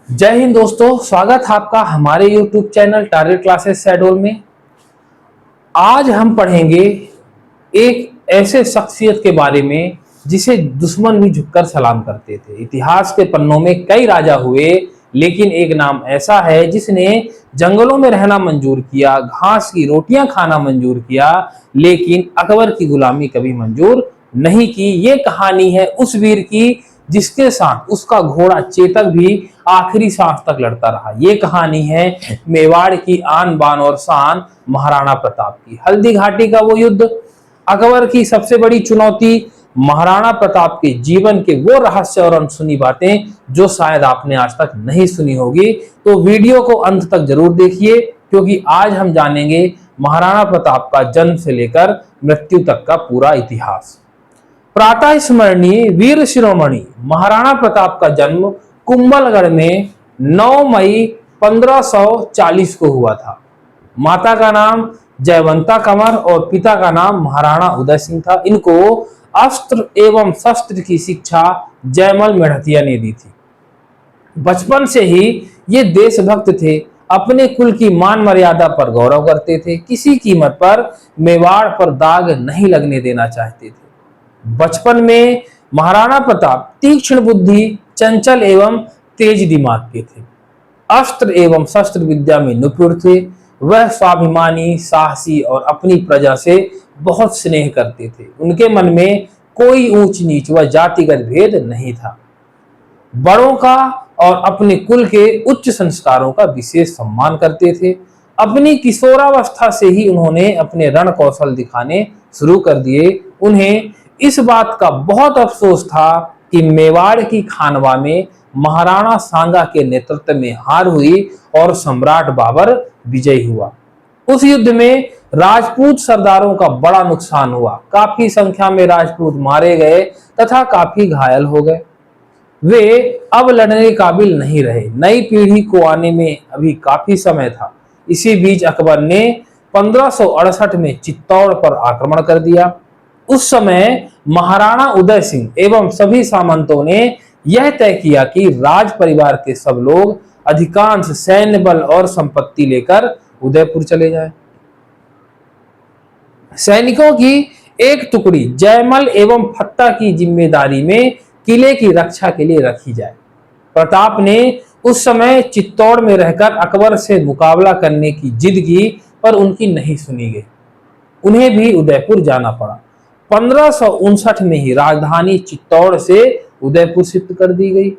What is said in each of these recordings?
जय हिंद दोस्तों, स्वागत है आपका हमारे YouTube चैनल टारगेट क्लासेस शैडोल में। आज हम पढ़ेंगे एक ऐसे शख्सियत के बारे में जिसे दुश्मन भी झुककर सलाम करते थे। इतिहास के पन्नों में कई राजा हुए, लेकिन एक नाम ऐसा है जिसने जंगलों में रहना मंजूर किया, घास की रोटियां खाना मंजूर किया, लेकिन अकबर की गुलामी कभी मंजूर नहीं की। ये कहानी है उस वीर की जिसके साथ उसका घोड़ा चेतक भी आखिरी सांस तक लड़ता रहा। ये कहानी है मेवाड़ की आन बान और शान महाराणा प्रताप की। हल्दी घाटी का वो युद्ध, अकबर की सबसे बड़ी चुनौती, महाराणा प्रताप के जीवन के वो रहस्य और अनसुनी बातें जो शायद आपने आज तक नहीं सुनी होगी। तो वीडियो को अंत तक जरूर देखिए, क्योंकि आज हम जानेंगे महाराणा प्रताप का जन्म से लेकर मृत्यु तक का पूरा इतिहास। प्रातः स्मरणीय वीर शिरोमणि महाराणा प्रताप का जन्म कुंभलगढ़ में 9 मई 1540 को हुआ था। माता का नाम जयवंता कंवर और पिता का नाम महाराणा उदय सिंह था। इनको अस्त्र एवं शस्त्र की शिक्षा जयमल मेड़हतिया ने दी थी। बचपन से ही ये देशभक्त थे, अपने कुल की मान मर्यादा पर गौरव करते थे, किसी कीमत पर मेवाड़ पर दाग नहीं लगने देना चाहते थे। बचपन में महाराणा प्रताप तीक्ष्ण बुद्धि, चंचल एवं तेज दिमाग के थे। अस्त्र एवं शस्त्र विद्या में निपुण थे। वह स्वाभिमानी, साहसी और अपनी प्रजा से बहुत स्नेह करते थे। उनके मन में कोई ऊंच नीच व जातिगत भेद नहीं था। बड़ों का और अपने कुल के उच्च संस्कारों का विशेष सम्मान करते थे। अपनी किशोरावस्था से ही उन्होंने अपने रण कौशल दिखाने शुरू कर दिए। उन्हें इस बात का बहुत अफसोस था कि मेवाड़ की खानवा में महाराणा सांगा के नेतृत्व में हार हुई और सम्राट बाबर विजयी हुआ। उस युद्ध में राजपूत सरदारों का बड़ा नुकसान हुआ। काफी संख्या में राजपूत मारे गए तथा काफी घायल हो गए। वे अब लड़ने के काबिल नहीं रहे। नई पीढ़ी को आने में अभी काफी समय था। इसी बीच अकबर ने 1568 में चित्तौड़ पर आक्रमण कर दिया। उस समय महाराणा उदय सिंह एवं सभी सामंतों ने यह तय किया कि राज परिवार के सब लोग अधिकांश सैन्य बल और संपत्ति लेकर उदयपुर चले जाएं। सैनिकों की एक टुकड़ी जयमल एवं फत्ता की जिम्मेदारी में किले की रक्षा के लिए रखी जाए। प्रताप ने उस समय चित्तौड़ में रहकर अकबर से मुकाबला करने की जिद की, पर उनकी नहीं सुनी गई। उन्हें भी उदयपुर जाना पड़ा। 1559 में ही राजधानी चित्तौड़ से उदयपुर शिफ्ट कर दी गई।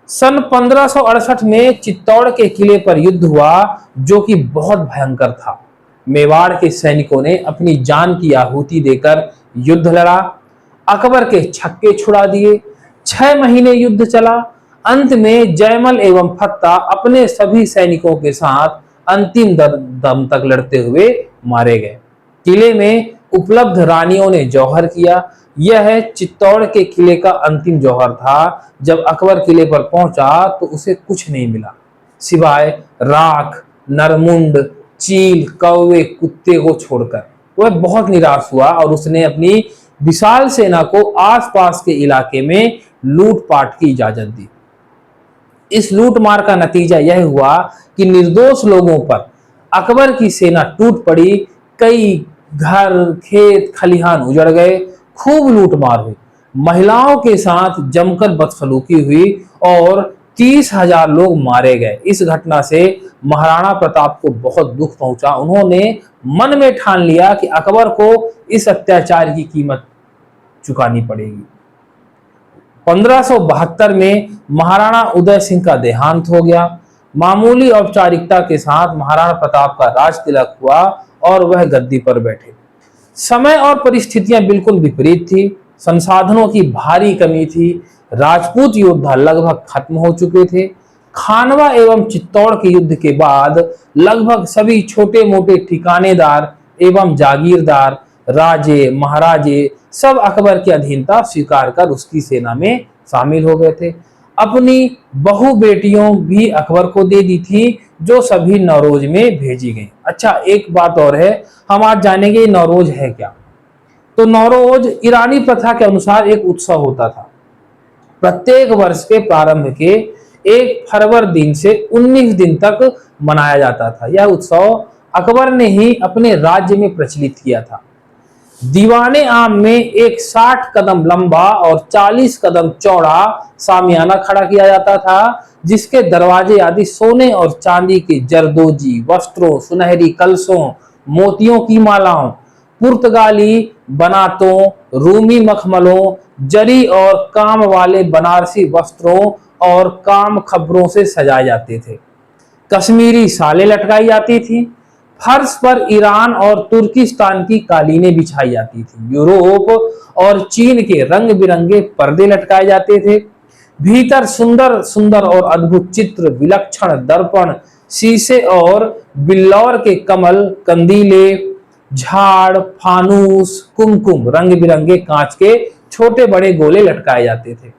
सन 1568 में चित्तौड़ के किले पर युद्ध हुआ, जो कि बहुत भयंकर था। मेवाड़ के सैनिकों ने अपनी जान की आहुति देकर युद्ध लड़ा। अकबर के छक्के छुड़ा दिए। 6 महीने युद्ध चला। अंत में जयमल एवं फत्ता अपने सभी सैनिकों के साथ अंतिम दम तक लड़ते हुए मारे गए। किले में उपलब्ध रानियों ने जौहर किया। यह चित्तौड़ के किले का अंतिम जौहर था। जब अकबर किले पर पहुंचा तो उसे कुछ नहीं मिला सिवाय राख, नरमुंड, चील, कौवे, कुत्ते को छोड़कर। वह बहुत निराश हुआ और उसने अपनी विशाल सेना को आसपास के इलाके में लूटपाट की इजाजत दी। इस लूटमार का नतीजा यह हुआ कि निर्दोष लोगों पर अकबर की सेना टूट पड़ी। कई घर, खेत, खलिहान उजड़ गए। खूब लूटमार हुई। महिलाओं के साथ जमकर बदसलूकी हुई और 30,000 लोग मारे गए। इस घटना से महाराणा प्रताप को बहुत दुख पहुंचा। उन्होंने मन में ठान लिया कि अकबर को इस अत्याचार की कीमत चुकानी पड़ेगी। 1572 में महाराणा उदय सिंह का देहांत हो गया। मामूली औपचारिकता के साथ महाराणा प्रताप का राज तिलक हुआ और वह गद्दी पर बैठे। समय और परिस्थितियां बिल्कुल विपरीत थी। संसाधनों की भारी कमी थी। राजपूत योद्धा लगभग खत्म हो चुके थे। खानवा एवं चित्तौड़ के युद्ध के बाद लगभग सभी छोटे मोटे ठिकानेदार एवं जागीरदार, राजे, महाराजे सब अकबर की अधीनता स्वीकार कर उसकी सेना में शामिल हो गए थे। अपनी बहु बेटियों भी अकबर को दे दी थी, जो सभी नौरोज में भेजी गई। अच्छा, एक बात और है, हम आज जानेंगे नौरोज है क्या। तो नौरोज ईरानी प्रथा के अनुसार एक उत्सव होता था। प्रत्येक वर्ष के प्रारंभ के 1 फरवरी दिन से 19 दिन तक मनाया जाता था। यह उत्सव अकबर ने ही अपने राज्य में प्रचलित किया था। दीवाने आम में एक 60 कदम लंबा और 40 कदम चौड़ा सामियाना खड़ा किया जाता था, जिसके दरवाजे आदि सोने और चांदी के जरदोजी वस्त्रों, सुनहरी कलशों, मोतियों की मालाओं, पुर्तगाली बनातों, रूमी मखमलों, जरी और काम वाले बनारसी वस्त्रों और काम खबरों से सजाए जाते थे। कश्मीरी सालें लटकाई जाती थी। फर्श पर ईरान और तुर्किस्तान की कालीनें बिछाई जाती थी। यूरोप और चीन के रंग बिरंगे पर्दे लटकाए जाते थे। भीतर सुंदर सुंदर और अद्भुत चित्र, विलक्षण दर्पण, शीशे और बिल्लौर के कमल, कंदीले, झाड़, फानूस, कुमकुम, रंग बिरंगे कांच के छोटे बड़े गोले लटकाए जाते थे।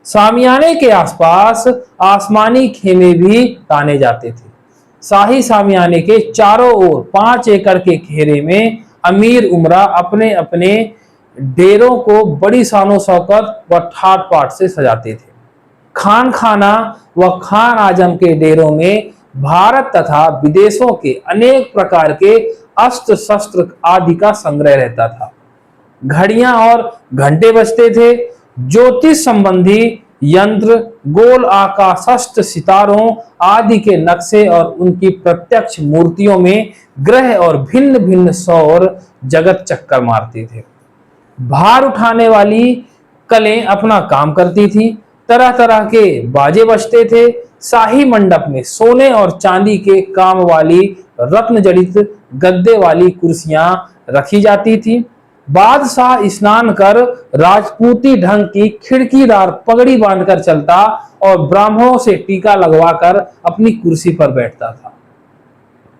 सामियाने के आसपास आसमानी खेमे भी ताने जाते थे। शाही सामियाने के चारों ओर 5 एकड़ के घेरे में अमीर उमरा अपने अपने डेरों को बड़ी शानो शौकत व ठाट बाट से सजाते थे। खान खाना व खान आजम के डेरों में भारत तथा विदेशों के अनेक प्रकार के अस्त्र शस्त्र आदि का संग्रह रहता था। घड़ियां और घंटे बजते थे। ज्योतिष संबंधी यंत्र, गोल आकाशस्थ सितारों आदि के नक्शे और उनकी प्रत्यक्ष मूर्तियों में ग्रह और भिन्न भिन्न सौर जगत चक्कर मारते थे। भार उठाने वाली कलें अपना काम करती थी। तरह तरह के बाजे बजते थे। शाही मंडप में सोने और चांदी के काम वाली रत्न जड़ित गद्दे वाली कुर्सियां रखी जाती थी। बादशाह स्नान कर राजपूती ढंग की खिड़कीदार पगड़ी बांधकर चलता और ब्राह्मणों से टीका लगवाकर अपनी कुर्सी पर बैठता था।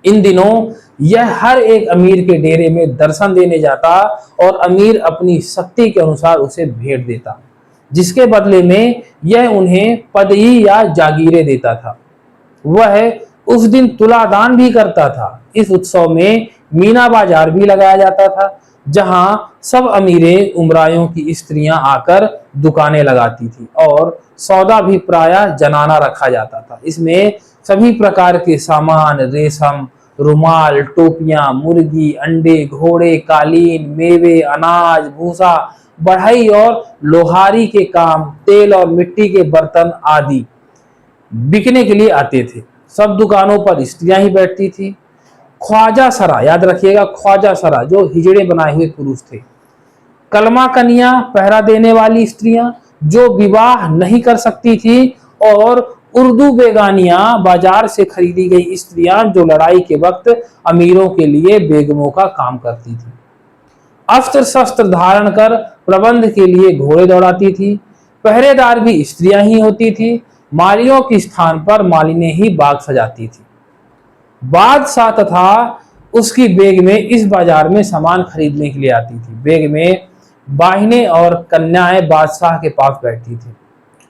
इन दिनों यह हर एक अमीर के डेरे में दर्शन देने जाता और अमीर अपनी शक्ति के अनुसार उसे भेंट देता, जिसके बदले में यह उन्हें पदई या जागीरें देता था। वह उस दिन तुलादान भी करता था। इस उत्सव में मीना बाजार भी लगाया जाता था, जहां सब अमीरे उमरायों की स्त्रियां आकर दुकानें लगाती थी और सौदा भी प्रायः जनाना रखा जाता था। इसमें सभी प्रकार के सामान, रेशम, रुमाल, टोपियां, मुर्गी, अंडे, घोड़े, कालीन, मेवे, अनाज, भूसा, बढ़ई और लोहारी के काम, तेल और मिट्टी के बर्तन आदि बिकने के लिए आते थे। सब दुकानों पर स्त्रियां ही बैठती थी। ख्वाजा सरा, याद रखिएगा, ख्वाजा सरा जो हिजड़े बनाए हुए पुरुष थे। कलमा कन्या, पहरा देने वाली स्त्रियां जो विवाह नहीं कर सकती थी, और उर्दू बेगानियां, बाजार से खरीदी गई स्त्रियां जो लड़ाई के वक्त अमीरों के लिए बेगमों का काम करती थी। अस्त्र शस्त्र धारण कर प्रबंध के लिए घोड़े दौड़ाती थी। पहरेदार भी स्त्रियां ही होती थी। मालियों के स्थान पर मालिनें ही बाग सजाती थी। बादशाह तथा उसकी बेग में इस बाजार में सामान खरीदने के लिए आती थी। बेग में बाहिनें और कन्याएं बादशाह के पास बैठती थी।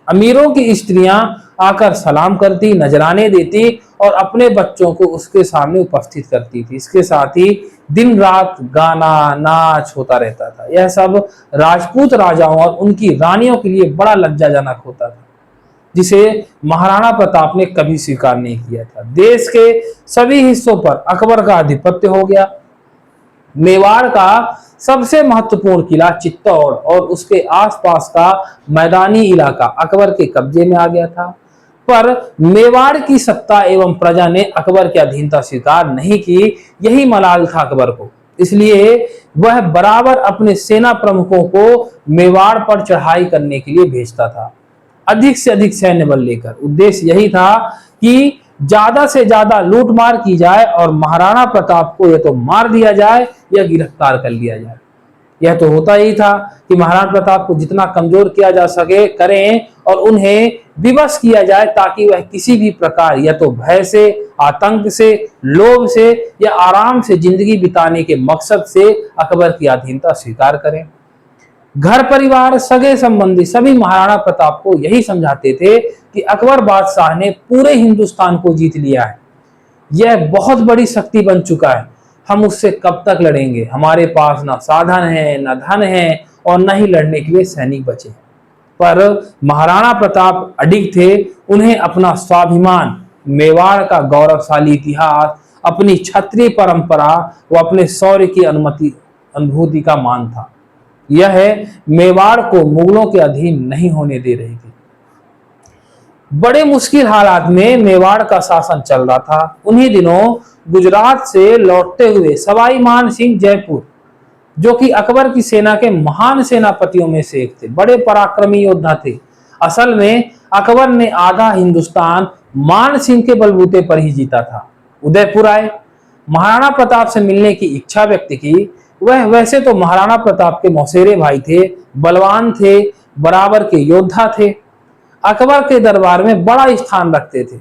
अमीरों की स्त्रियां आकर सलाम करती, नजराने देती और अपने बच्चों को उसके सामने उपस्थित करती थी। इसके साथ ही दिन रात गाना नाच होता रहता था। यह सब राजपूत राजाओं और उनकी रानियों के लिए बड़ा लज्जाजनक होता था, जिसे महाराणा प्रताप ने कभी स्वीकार नहीं किया था। देश के सभी हिस्सों पर अकबर का आधिपत्य हो गया। मेवाड़ का सबसे महत्वपूर्ण किला चित्तौड़ और उसके आसपास का मैदानी इलाका अकबर के कब्जे में आ गया था, पर मेवाड़ की सत्ता एवं प्रजा ने अकबर की अधीनता स्वीकार नहीं की। यही मलाल था अकबर को। इसलिए वह बराबर अपने सेना प्रमुखों को मेवाड़ पर चढ़ाई करने के लिए भेजता था, अधिक से अधिक सैन्य बल लेकर। उद्देश्य यही था कि ज्यादा से ज्यादा लूटमार की जाए और महाराणा प्रताप को या तो मार दिया जाए या गिरफ्तार कर लिया जाए। यह तो होता ही था कि महाराणा प्रताप को जितना कमजोर किया जा सके करें और उन्हें विवश किया जाए, ताकि वह किसी भी प्रकार या तो भय से, आतंक से, लोभ से या आराम से जिंदगी बिताने के मकसद से अकबर की अधीनता स्वीकार करें। घर परिवार, सगे संबंधी सभी महाराणा प्रताप को यही समझाते थे कि अकबर बादशाह ने पूरे हिंदुस्तान को जीत लिया है। यह बहुत बड़ी शक्ति बन चुका है। हम उससे कब तक लड़ेंगे? हमारे पास न साधन है, न धन है और न ही लड़ने के लिए सैनिक बचे हैं। पर महाराणा प्रताप अडिग थे। उन्हें अपना स्वाभिमान, मेवाड़ का गौरवशाली इतिहास, अपनी क्षत्रिय परंपरा व अपने शौर्य की अनुभूति का मान था। यह मेवाड़ को मुगलों के अधीन नहीं होने दे रही थी। बड़े मुश्किल हालात में मेवाड़ का शासन चल रहा था। उन्हीं दिनों गुजरात से लौटते हुए सवाई मान सिंह जयपुर, जो कि अकबर की सेना के महान सेनापतियों में से एक थे, बड़े पराक्रमी योद्धा थे। असल में अकबर ने आधा हिंदुस्तान मान सिंह के बलबूते पर ही जीता था। उदयपुर आए, महाराणा प्रताप से मिलने की इच्छा व्यक्त की। वह वैसे तो महाराणा प्रताप के मौसेरे भाई थे, बलवान थे, बराबर के योद्धा थे, अकबर के दरबार में बड़ा स्थान रखते थे।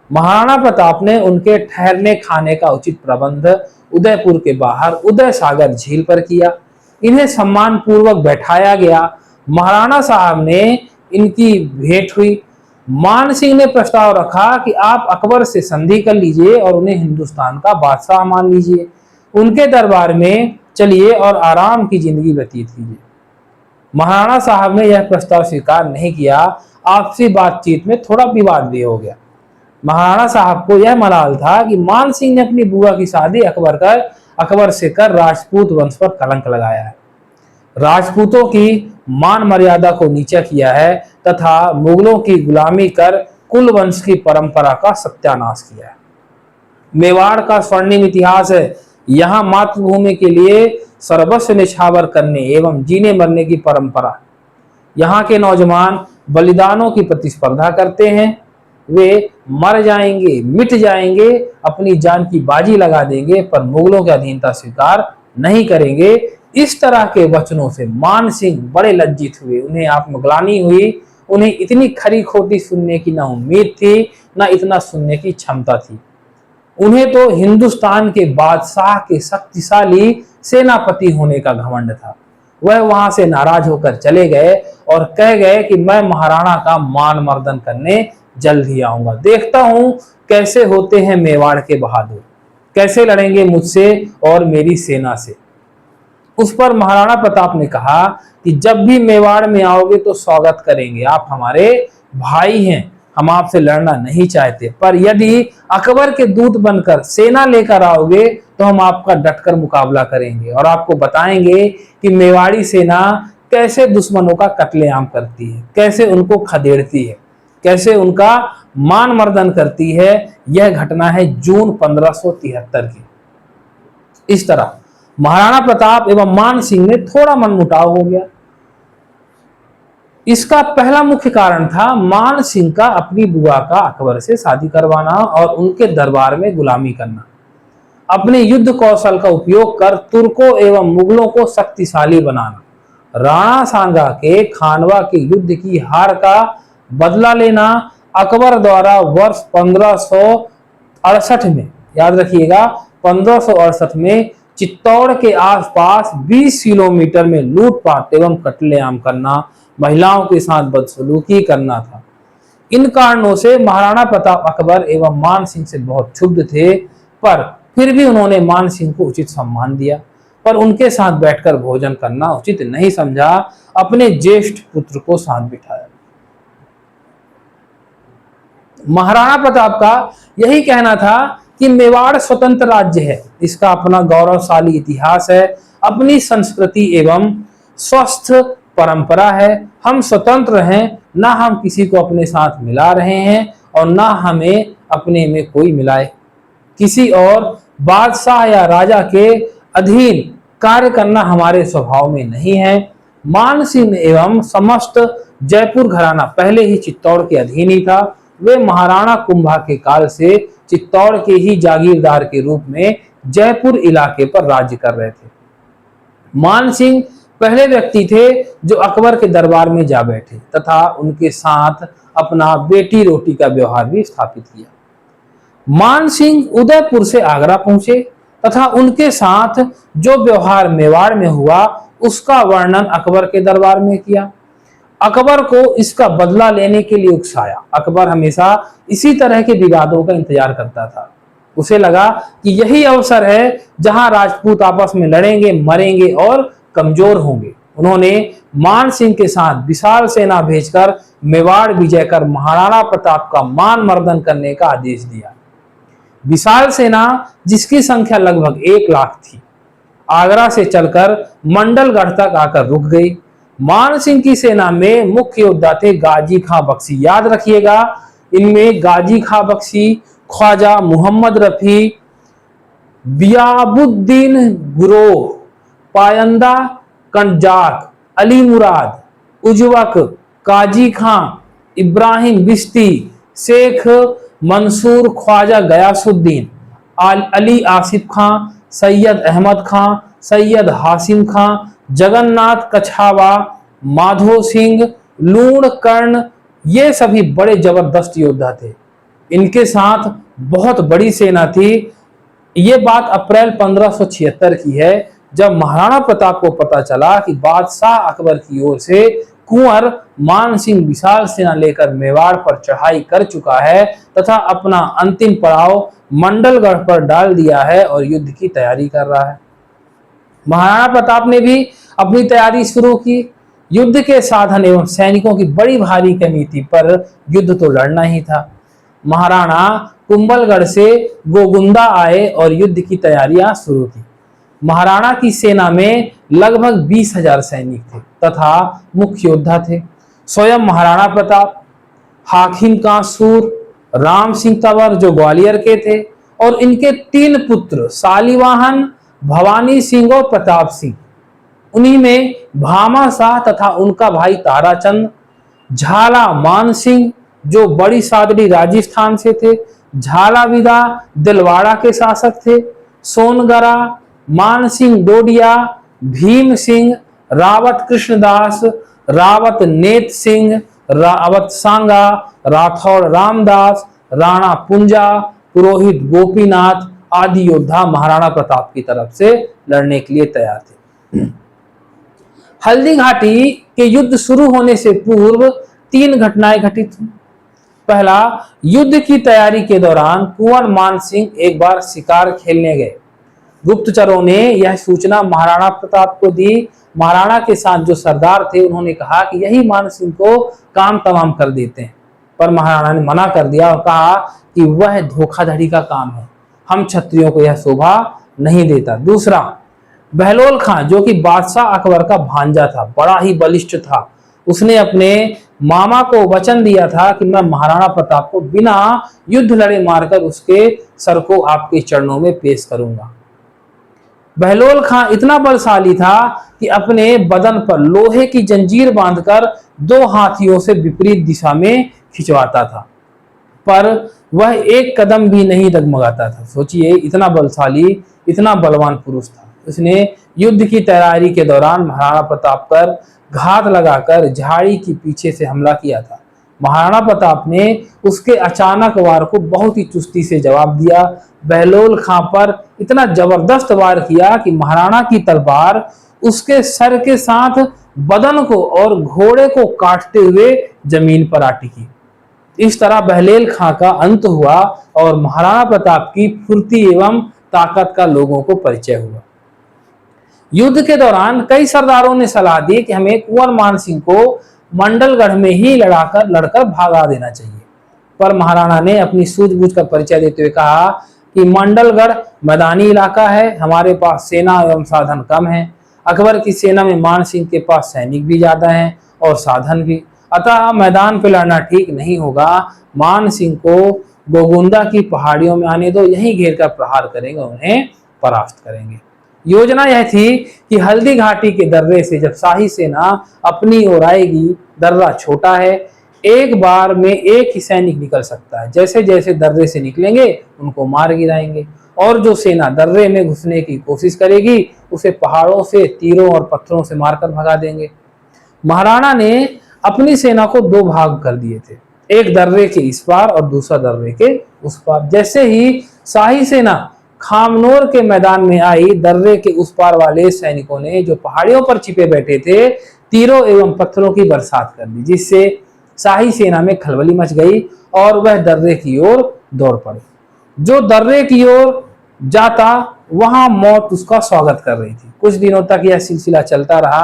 महाराणा प्रताप ने उनके ठहरने खाने का उचित प्रबंध उदयपुर के बाहर उदय सागर झील पर किया। इन्हें सम्मान पूर्वक बैठाया गया। महाराणा साहब ने इनकी भेंट हुई। मान सिंह ने प्रस्ताव रखा कि आप अकबर से संधि कर लीजिए और उन्हें हिंदुस्तान का बादशाह मान लीजिए, उनके दरबार में चलिए और आराम की जिंदगी व्यतीत कीजिए। महाराणा साहब ने यह प्रस्ताव स्वीकार नहीं किया। आपसी बातचीत में थोड़ा विवाद भी हो गया। महाराणा साहब को यह मलाल था कि मान सिंह ने अपनी बुआ की शादी अकबर से कर राजपूत वंश पर कलंक लगाया है, राजपूतों की मान मर्यादा को नीचा किया है तथा मुगलों की गुलामी कर कुल वंश की परंपरा का सत्यानाश किया है। मेवाड़ का स्वर्णिम इतिहास है। यहाँ मातृभूमि के लिए सर्वस्व निछावर करने एवं जीने मरने की परंपरा। यहाँ के नौजवान बलिदानों की प्रतिस्पर्धा करते हैं। वे मर जाएंगे, मिट जाएंगे, अपनी जान की बाजी लगा देंगे, पर मुगलों की अधीनता स्वीकार नहीं करेंगे। इस तरह के वचनों से मान सिंह बड़े लज्जित हुए। उन्हें आत्मग्लानि हुई। उन्हें इतनी खरी खोटी सुनने की ना उम्मीद थी, ना इतना सुनने की क्षमता थी। उन्हें तो हिंदुस्तान के बादशाह के शक्तिशाली सेनापति होने का घमंड था। वह वहां से नाराज होकर चले गए और कह गए कि मैं महाराणा का मान मर्दन करने जल्द ही आऊंगा। देखता हूं कैसे होते हैं मेवाड़ के बहादुर, कैसे लड़ेंगे मुझसे और मेरी सेना से। उस पर महाराणा प्रताप ने कहा कि जब भी मेवाड़ में आओगे तो स्वागत करेंगे, आप हमारे भाई हैं, हम आपसे लड़ना नहीं चाहते, पर यदि अकबर के दूत बनकर सेना लेकर आओगे तो हम आपका डटकर मुकाबला करेंगे और आपको बताएंगे कि मेवाड़ी सेना कैसे दुश्मनों का कत्लेआम करती है, कैसे उनको खदेड़ती है, कैसे उनका मान मर्दन करती है। यह घटना है जून 1573 की। इस तरह महाराणा प्रताप एवं मान सिंह में थोड़ा मनमुटाव हो गया। इसका पहला मुख्य कारण था मान सिंह का अपनी बुआ का अकबर से शादी करवाना और उनके दरबार में गुलामी करना। अपने युद्ध कौशल का उपयोग कर तुर्कों एवं मुगलों को शक्तिशाली बनाना, राणा सांगा के खानवा के युद्ध की हार का बदला लेना। अकबर द्वारा वर्ष 1568 में, याद रखिएगा, 1568 में चित्तौड़ के आसपास 20 किलोमीटर में लूटपाट एवं कत्लेआम करना, महिलाओं के साथ बदसलूकी करना था। इन कारणों से महाराणा प्रताप अकबर एवं मान सिंह से बहुत क्षुब्ध थे, पर फिर भी उन्होंने मान सिंह को उचित सम्मान दिया, पर उनके साथ बैठकर भोजन करना उचित नहीं समझा। अपने ज्येष्ठ पुत्र को साथ बिठाया। महाराणा प्रताप का यही कहना था कि मेवाड़ स्वतंत्र राज्य है, इसका अपना गौरवशाली इतिहास है, अपनी संस्कृति एवं स्वस्थ परंपरा है। हम स्वतंत्र हैं, ना हम किसी को अपने साथ मिला रहे हैं और ना हमें अपने में कोई मिलाए। किसी और बादशाह या राजा के अधीन कार्य करना हमारे स्वभाव में नहीं है। मान सिंह एवं समस्त जयपुर घराना पहले ही चित्तौड़ के अधीन ही था। वे महाराणा कुंभा के काल से चित्तौड़ के ही जागीरदार के रूप में जयपुर इलाके पर राज्य कर रहे थे। मान सिंह पहले व्यक्ति थे जो अकबर के दरबार में जा बैठे तथा उनके साथ अपना बेटी रोटी का व्यवहार भी स्थापित किया। मान सिंह उदयपुर से आगरा पहुंचे तथा उनके साथ जो व्यवहार मेवाड़ में हुआ उसका वर्णन अकबर के दरबार में किया। अकबर को इसका बदला लेने के लिए उकसाया। अकबर हमेशा इसी तरह के विवादों का इंतजार करता था। उसे लगा कि यही अवसर है जहां राजपूत आपस में लड़ेंगे, मरेंगे और कमजोर होंगे। उन्होंने मान सिंह के साथ विशाल सेना भेजकर मेवाड़ विजय कर महाराणा प्रताप का मान मर्दन करने का आदेश दिया। विशाल सेना, जिसकी संख्या लगभग 1 लाख थी, आगरा से चलकर मंडलगढ़ तक आकर रुक गई। मान सिंह की सेना में मुख्य योद्धा थे गाजी खां बख्शी। याद रखिएगा, इनमें गाजी खां बख्शी, ख्वाजा मोहम्मद रफी, बियाबुद्दीन गुरोह, पायंदा कंजाक, अली मुराद, उजवक, काजी खां, इब्राहिम बिश्ती, शेख मंसूर, ख्वाजा गयासुद्दीन, अली आसिफ खां, सैयद अहमद खां, सैयद हासिम खां, जगन्नाथ कछावा, माधो सिंह, लूण कर्ण, ये सभी बड़े जबरदस्त योद्धा थे। इनके साथ बहुत बड़ी सेना थी। ये बात अप्रैल 1576 की है, जब महाराणा प्रताप को पता चला कि बादशाह अकबर की ओर से कुंवर मान सिंह विशाल सेना लेकर मेवाड़ पर चढ़ाई कर चुका है तथा अपना अंतिम पड़ाव मंडलगढ़ पर डाल दिया है और युद्ध की तैयारी कर रहा है। महाराणा प्रताप ने भी अपनी तैयारी शुरू की। युद्ध के साधन एवं सैनिकों की बड़ी भारी कमी थी, पर युद्ध तो लड़ना ही था। महाराणा कुंभलगढ़ से गोगुंदा आए और युद्ध की तैयारियां शुरू की। महाराणा की सेना में लगभग 20,000 सैनिक थे तथा मुख्य योद्धा थे स्वयं महाराणा प्रताप, हाकिम कांसूर, राम सिंह तंवर जो ग्वालियर के थे, और इनके 3 पुत्र शालिवाहन, भवानी सिंह और प्रताप सिंह। उन्हीं में भामा शाह तथा उनका भाई ताराचंद, झाला मान सिंह जो बड़ी सादड़ी राजस्थान से थे, झालाविदा दिलवाड़ा के शासक थे, सोनगरा, मान सिंह डोडिया, भीम सिंह, रावत कृष्णदास, रावत नेत सिंह, रावत सांगा, राठौड़ रामदास, राणा पुंजा, पुरोहित गोपीनाथ आदि योद्धा महाराणा प्रताप की तरफ से लड़ने के लिए तैयार थे। हल्दी घाटी के युद्ध शुरू होने से पूर्व 3 घटनाएं घटित हुई। पहला, युद्ध की तैयारी के दौरान कुंवर मान सिंह एक बार शिकार खेलने गए। गुप्तचरों ने यह सूचना महाराणा प्रताप को दी। महाराणा के साथ जो सरदार थे उन्होंने कहा कि यही मान सिंह को काम तमाम कर देते हैं, पर महाराणा ने मना कर दिया और कहा कि वह धोखाधड़ी का काम है, हम क्षत्रियों को यह शोभा नहीं देता। दूसरा, बहलोल खां जो कि बादशाह अकबर का भांजा था, बड़ा ही बलिष्ठ था, उसने अपने मामा को वचन दिया था कि मैं महाराणा प्रताप को बिना युद्ध लड़े मारकर उसके सर को आपके चरणों में पेश करूंगा। बहलोल खां इतना बलशाली था कि अपने बदन पर लोहे की जंजीर बांधकर 2 हाथियों से विपरीत दिशा में खिंचवाता था, पर वह एक कदम भी नहीं डगमगाता था। सोचिए, इतना बलशाली, इतना बलवान पुरुष था। उसने युद्ध की तैयारी के दौरान महाराणा प्रताप पर घात लगाकर झाड़ी के पीछे से हमला किया था। महाराणा प्रताप ने उसके अचानक वार को बहुत ही चुस्ती से जवाब दिया। बहलोल खां पर इतना जबरदस्त वार किया कि महाराणा की तलवार उसके सर के साथ बदन को और घोड़े को काटते हुए जमीन पर आ टिकी। इस तरह बहलोल खां का अंत हुआ और महाराणा प्रताप की फुर्ती एवं ताकत का लोगों को परिचय हुआ। युद्ध के दौरान कई सरदारों ने सलाह दी कि हमें कुंवर मान सिंह को मंडलगढ़ में ही लड़कर भागा देना चाहिए, पर महाराणा ने अपनी सूझबूझ का परिचय देते हुए कहा कि मंडलगढ़ मैदानी इलाका है, हमारे पास सेना एवं साधन कम है। अकबर की सेना में मान सिंह के पास सैनिक भी ज्यादा हैं और साधन भी, अतः मैदान पर लड़ना ठीक नहीं होगा। मान सिंह को गोगुंदा की पहाड़ियों में आने दो, यहीं घेर कर प्रहार करेंगे, उन्हें परास्त करेंगे। योजना यह थी कि हल्दी घाटी के दर्रे से जब शाही सेना अपनी ओर आएगी, दर्रा छोटा है, एक बार में एक ही सैनिक निकल सकता है, जैसे जैसे दर्रे से निकलेंगे उनको मार गिराएंगे, और जो सेना दर्रे में घुसने की कोशिश करेगी उसे पहाड़ों से तीरों और पत्थरों से मारकर भगा देंगे। महाराणा ने अपनी सेना को 2 भाग कर दिए थे, एक दर्रे के इस पार और दूसरा दर्रे के उस पार। जैसे ही शाही सेना खामनोर के मैदान में आई, दर्रे के उस पार वाले सैनिकों ने जो पहाड़ियों पर छिपे बैठे थे तीरों एवं पत्थरों की बरसात कर दी, जिससे शाही सेना में खलबली मच गई और वह दर्रे की ओर दौड़ पड़े। जो दर्रे की ओर जाता वहां मौत उसका स्वागत कर रही थी। कुछ दिनों तक यह सिलसिला चलता रहा,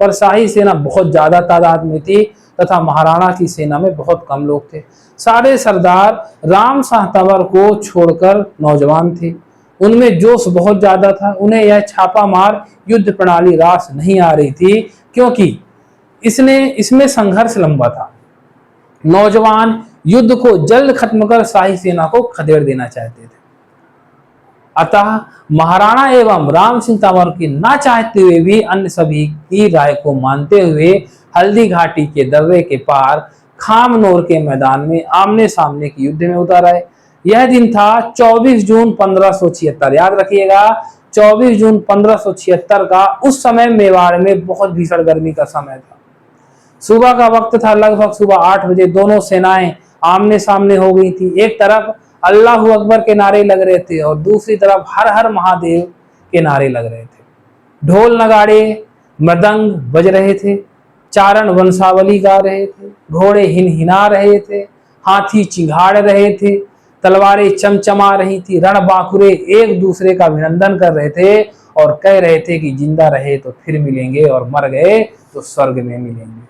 पर शाही सेना बहुत ज्यादा तादाद में थी तथा महाराणा की सेना में बहुत कम लोग थे। सारे सरदार राम शाह तंवर को छोड़कर नौजवान थे, उनमें जोश बहुत ज्यादा था। उन्हें यह छापामार युद्ध प्रणाली रास नहीं आ रही थी क्योंकि इसमें संघर्ष लंबा था। नौजवान युद्ध को जल्द खत्म कर शाही सेना को खदेड़ देना चाहते थे। अतः महाराणा एवं राम सिंह तंवर की ना चाहते हुए भी अन्य सभी की राय को मानते हुए हल्दी घाटी के दर्रे के पार खामनोर के मैदान में आमने सामने के युद्ध में उतर आए। यह दिन था 24 जून 1576। याद रखिएगा 24 जून 1576 का। उस समय मेवाड़ में बहुत भीषण गर्मी का समय था। सुबह का वक्त था, लगभग सुबह 8 बजे दोनों सेनाएं आमने सामने हो गई थी। एक तरफ अल्लाह अकबर के नारे लग रहे थे और दूसरी तरफ हर हर महादेव के नारे लग रहे थे। ढोल नगाड़े मृदंग बज रहे थे, चारण वंशावली गा रहे थे, घोड़े हिनहिना रहे थे, हाथी चिंघाड़ रहे थे, तलवारें चमचमा रही थी, रणबांकुरे एक दूसरे का अभिनंदन कर रहे थे और कह रहे थे कि जिंदा रहे तो फिर मिलेंगे और मर गए तो स्वर्ग में मिलेंगे।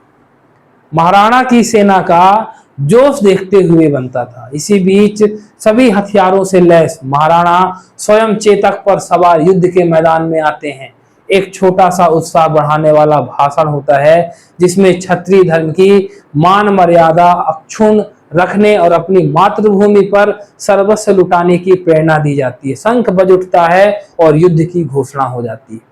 महाराणा की सेना का जोश देखते हुए बनता था। इसी बीच सभी हथियारों से लैस महाराणा स्वयं चेतक पर सवार युद्ध के मैदान में आते हैं। एक छोटा सा उत्साह बढ़ाने वाला भाषण होता है जिसमें क्षत्रिय धर्म की मान मर्यादा अक्षुण्ण रखने और अपनी मातृभूमि पर सर्वस्व लुटाने की प्रेरणा दी जाती है। शंख बज उठता है और युद्ध की घोषणा हो जाती है।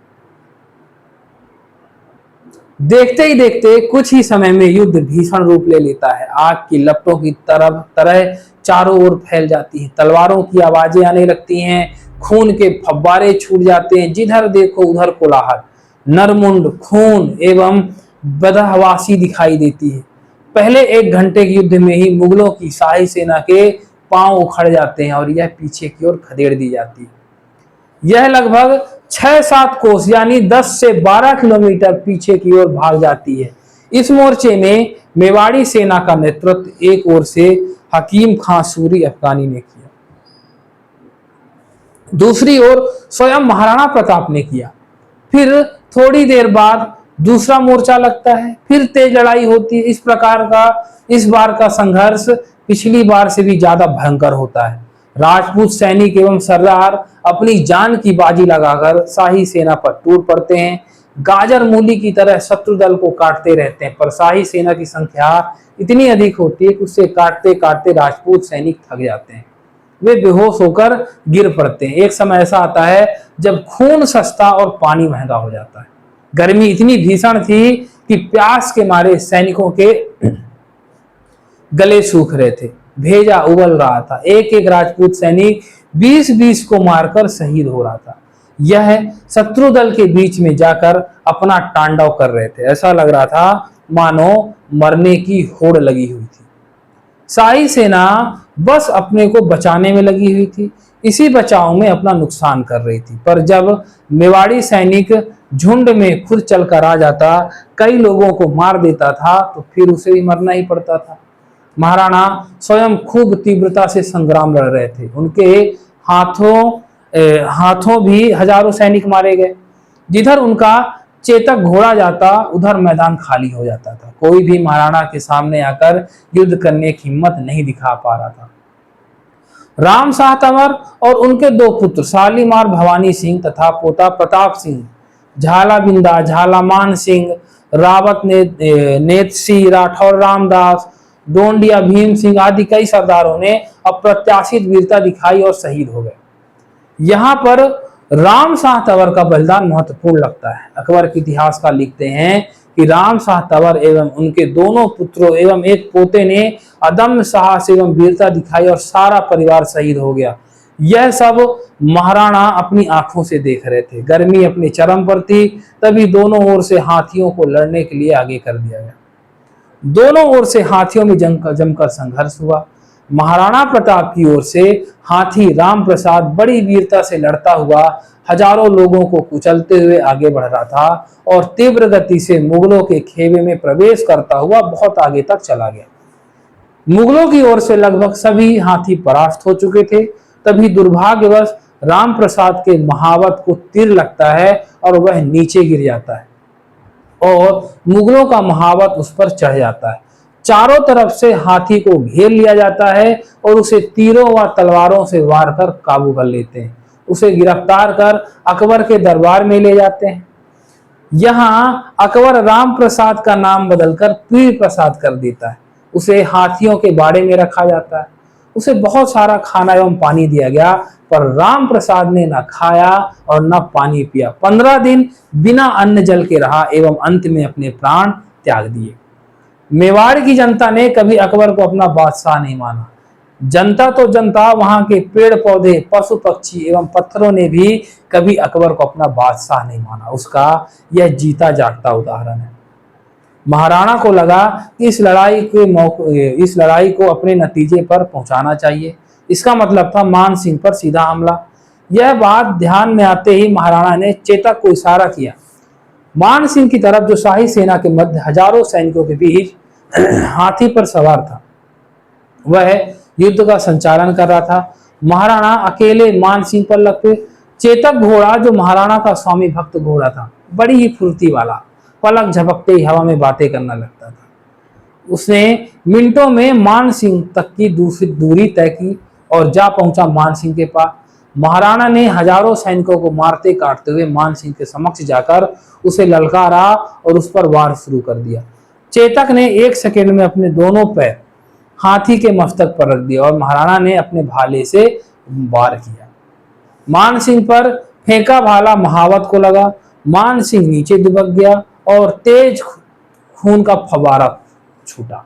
देखते ही देखते कुछ ही समय में युद्ध भीषण रूप ले लेता है। आग की लपटों की तरह चारों ओर फैल जाती है, तलवारों की आवाजें आने लगती हैं, खून के फव्वारे छूट जाते हैं, जिधर देखो उधर कोलाहल, नरमुंड, खून एवं बदहवासी दिखाई देती है। पहले 1 घंटे के युद्ध में ही मुगलों की शाही सेना के पांव उखड़ जाते हैं और यह पीछे की ओर खदेड़ दी जाती है। यह लगभग 6-7 कोस यानी 10 से 12 किलोमीटर पीछे की ओर भाग जाती है। इस मोर्चे में मेवाड़ी सेना का नेतृत्व एक ओर से हकीम खां सूरी अफगानी ने किया, दूसरी ओर स्वयं महाराणा प्रताप ने किया। फिर थोड़ी देर बाद दूसरा मोर्चा लगता है, फिर तेज लड़ाई होती है। इस बार का संघर्ष पिछली बार से भी ज्यादा भयंकर होता है। राजपूत सैनिक एवं सरदार अपनी जान की बाजी लगाकर शाही सेना पर टूट पड़ते हैं। गाजर मूली की तरह शत्रु दल को काटते रहते हैं, पर शाही सेना की संख्या इतनी अधिक होती है कि उसे काटते काटते राजपूत सैनिक थक जाते हैं, वे बेहोश होकर गिर पड़ते हैं। एक समय ऐसा आता है जब खून सस्ता और पानी महंगा हो जाता है। गर्मी इतनी भीषण थी कि प्यास के मारे सैनिकों के गले सूख रहे थे, भेजा उबल रहा था। एक एक राजपूत सैनिक 20-20 को मारकर शहीद हो रहा था। यह शत्रु दल के बीच में जाकर अपना तांडव कर रहे थे। ऐसा लग रहा था मानो मरने की होड़ लगी हुई थी। शाही सेना बस अपने को बचाने में लगी हुई थी, इसी बचाव में अपना नुकसान कर रही थी। पर जब मेवाड़ी सैनिक झुंड में खुद चलकर आ जाता, कई लोगों को मार देता था, तो फिर उसे भी मरना ही पड़ता था। महाराणा स्वयं खूब तीव्रता से संग्राम लड़ रहे थे। उनके हाथों भी हजारों सैनिक मारे गए। जिधर उनका चेतक घोड़ा जाता उधर मैदान खाली हो जाता था। कोई भी महाराणा के सामने आकर युद्ध करने की हिम्मत नहीं दिखा पा रहा था। राम शाह तंवर और उनके 2 पुत्र शालीमार भवानी सिंह तथा पोता प्रताप सिंह, झालाबिंदा, झालामान सिंह, रावत नेत सिंह, राठौर रामदास, डोंडिया भीम सिंह आदि कई सरदारों ने अप्रत्याशित वीरता दिखाई और शहीद हो गए। यहाँ पर राम शाह तंवर का बलिदान महत्वपूर्ण लगता है। अकबर के इतिहासकार लिखते हैं कि राम शाह तंवर एवं उनके दोनों पुत्रों एवं एक पोते ने अदम्य साहस एवं वीरता दिखाई और सारा परिवार शहीद हो गया। यह सब महाराणा अपनी आंखों से देख रहे थे। गर्मी अपने चरम पर थी, तभी दोनों ओर से हाथियों को लड़ने के लिए आगे कर दिया गया। दोनों ओर से हाथियों में जमकर संघर्ष हुआ। महाराणा प्रताप की ओर से हाथी राम प्रसाद बड़ी वीरता से लड़ता हुआ हजारों लोगों को कुचलते हुए आगे बढ़ रहा था और तीव्र गति से मुगलों के खेमे में प्रवेश करता हुआ बहुत आगे तक चला गया। मुगलों की ओर से लगभग सभी हाथी परास्त हो चुके थे। तभी दुर्भाग्यवश राम प्रसाद के महावत को तीर लगता है और वह नीचे गिर जाता है। और मुगलों का महावत उस पर चढ़ जाता है। चारों तरफ से हाथी को घेर लिया जाता है और उसे तीरों व तलवारों से वार कर काबू कर लेते हैं। उसे गिरफ्तार कर अकबर के दरबार में ले जाते हैं। यहाँ अकबर राम प्रसाद का नाम बदलकर पीर प्रसाद कर देता है। उसे हाथियों के बाड़े में रखा जाता है। उसे बहुत सारा खाना एवं पानी दिया गया, पर राम प्रसाद ने न खाया और न पानी पिया। 15 दिन बिना अन्न जल के रहा एवं अंत में अपने प्राण त्याग दिए। मेवाड़ की जनता ने कभी अकबर को अपना बादशाह नहीं माना। जनता तो जनता, वहां के पेड़ पौधे, पशु पक्षी एवं पत्थरों ने भी कभी अकबर को अपना बादशाह नहीं माना। उसका यह जीता जागता उदाहरण है। महाराणा को लगा कि इस लड़ाई को अपने नतीजे पर पहुंचाना चाहिए। इसका मतलब था मान सिंह पर सीधा हमला। यह बात ध्यान में आते ही महाराणा ने चेतक को इशारा किया। मान सिंह की तरफ, जो शाही सेना के मध्य हजारों सैनिकों के बीच हाथी पर सवार था, वह युद्ध का संचालन कर रहा था। महाराणा अकेले मान सिंह पर लगते। चेतक घोड़ा, जो महाराणा का स्वामी भक्त घोड़ा था, बड़ी ही फुर्ती वाला, पलक झपकते ही हवा में बातें करना लगता था। उसने मिनटों में मान सिंह तक की दूरी तय की और जा पहुंचा मान सिंह के पास। महाराणा ने हजारों सैनिकों को मारते काटते हुए मान सिंह के समक्ष जाकर उसे ललकारा और उस पर वार शुरू कर दिया। चेतक ने 1 सेकंड में अपने दोनों पैर हाथी के मस्तक पर रख दिया और महाराणा ने अपने भाले से वार किया। मान सिंह पर फेंका भाला महावत को लगा। मान सिंह नीचे दुबक गया और तेज खून का फव्वारा छूटा।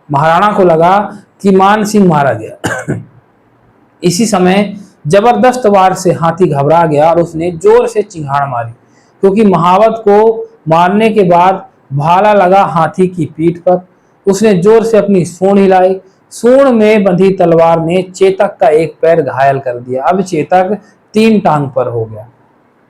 महाराणा को लगा कि मान सिंह मारा गया। इसी समय जबरदस्त वार से हाथी घबरा गया और उसने जोर से चिंगाड़ मारी, क्योंकि महावत को मारने के बाद भाला लगा हाथी की पीठ पर। उसने जोर से अपनी सूंड हिलाई। सूंड में बंधी तलवार ने चेतक का एक पैर घायल कर दिया। अब चेतक 3 टांग पर हो गया।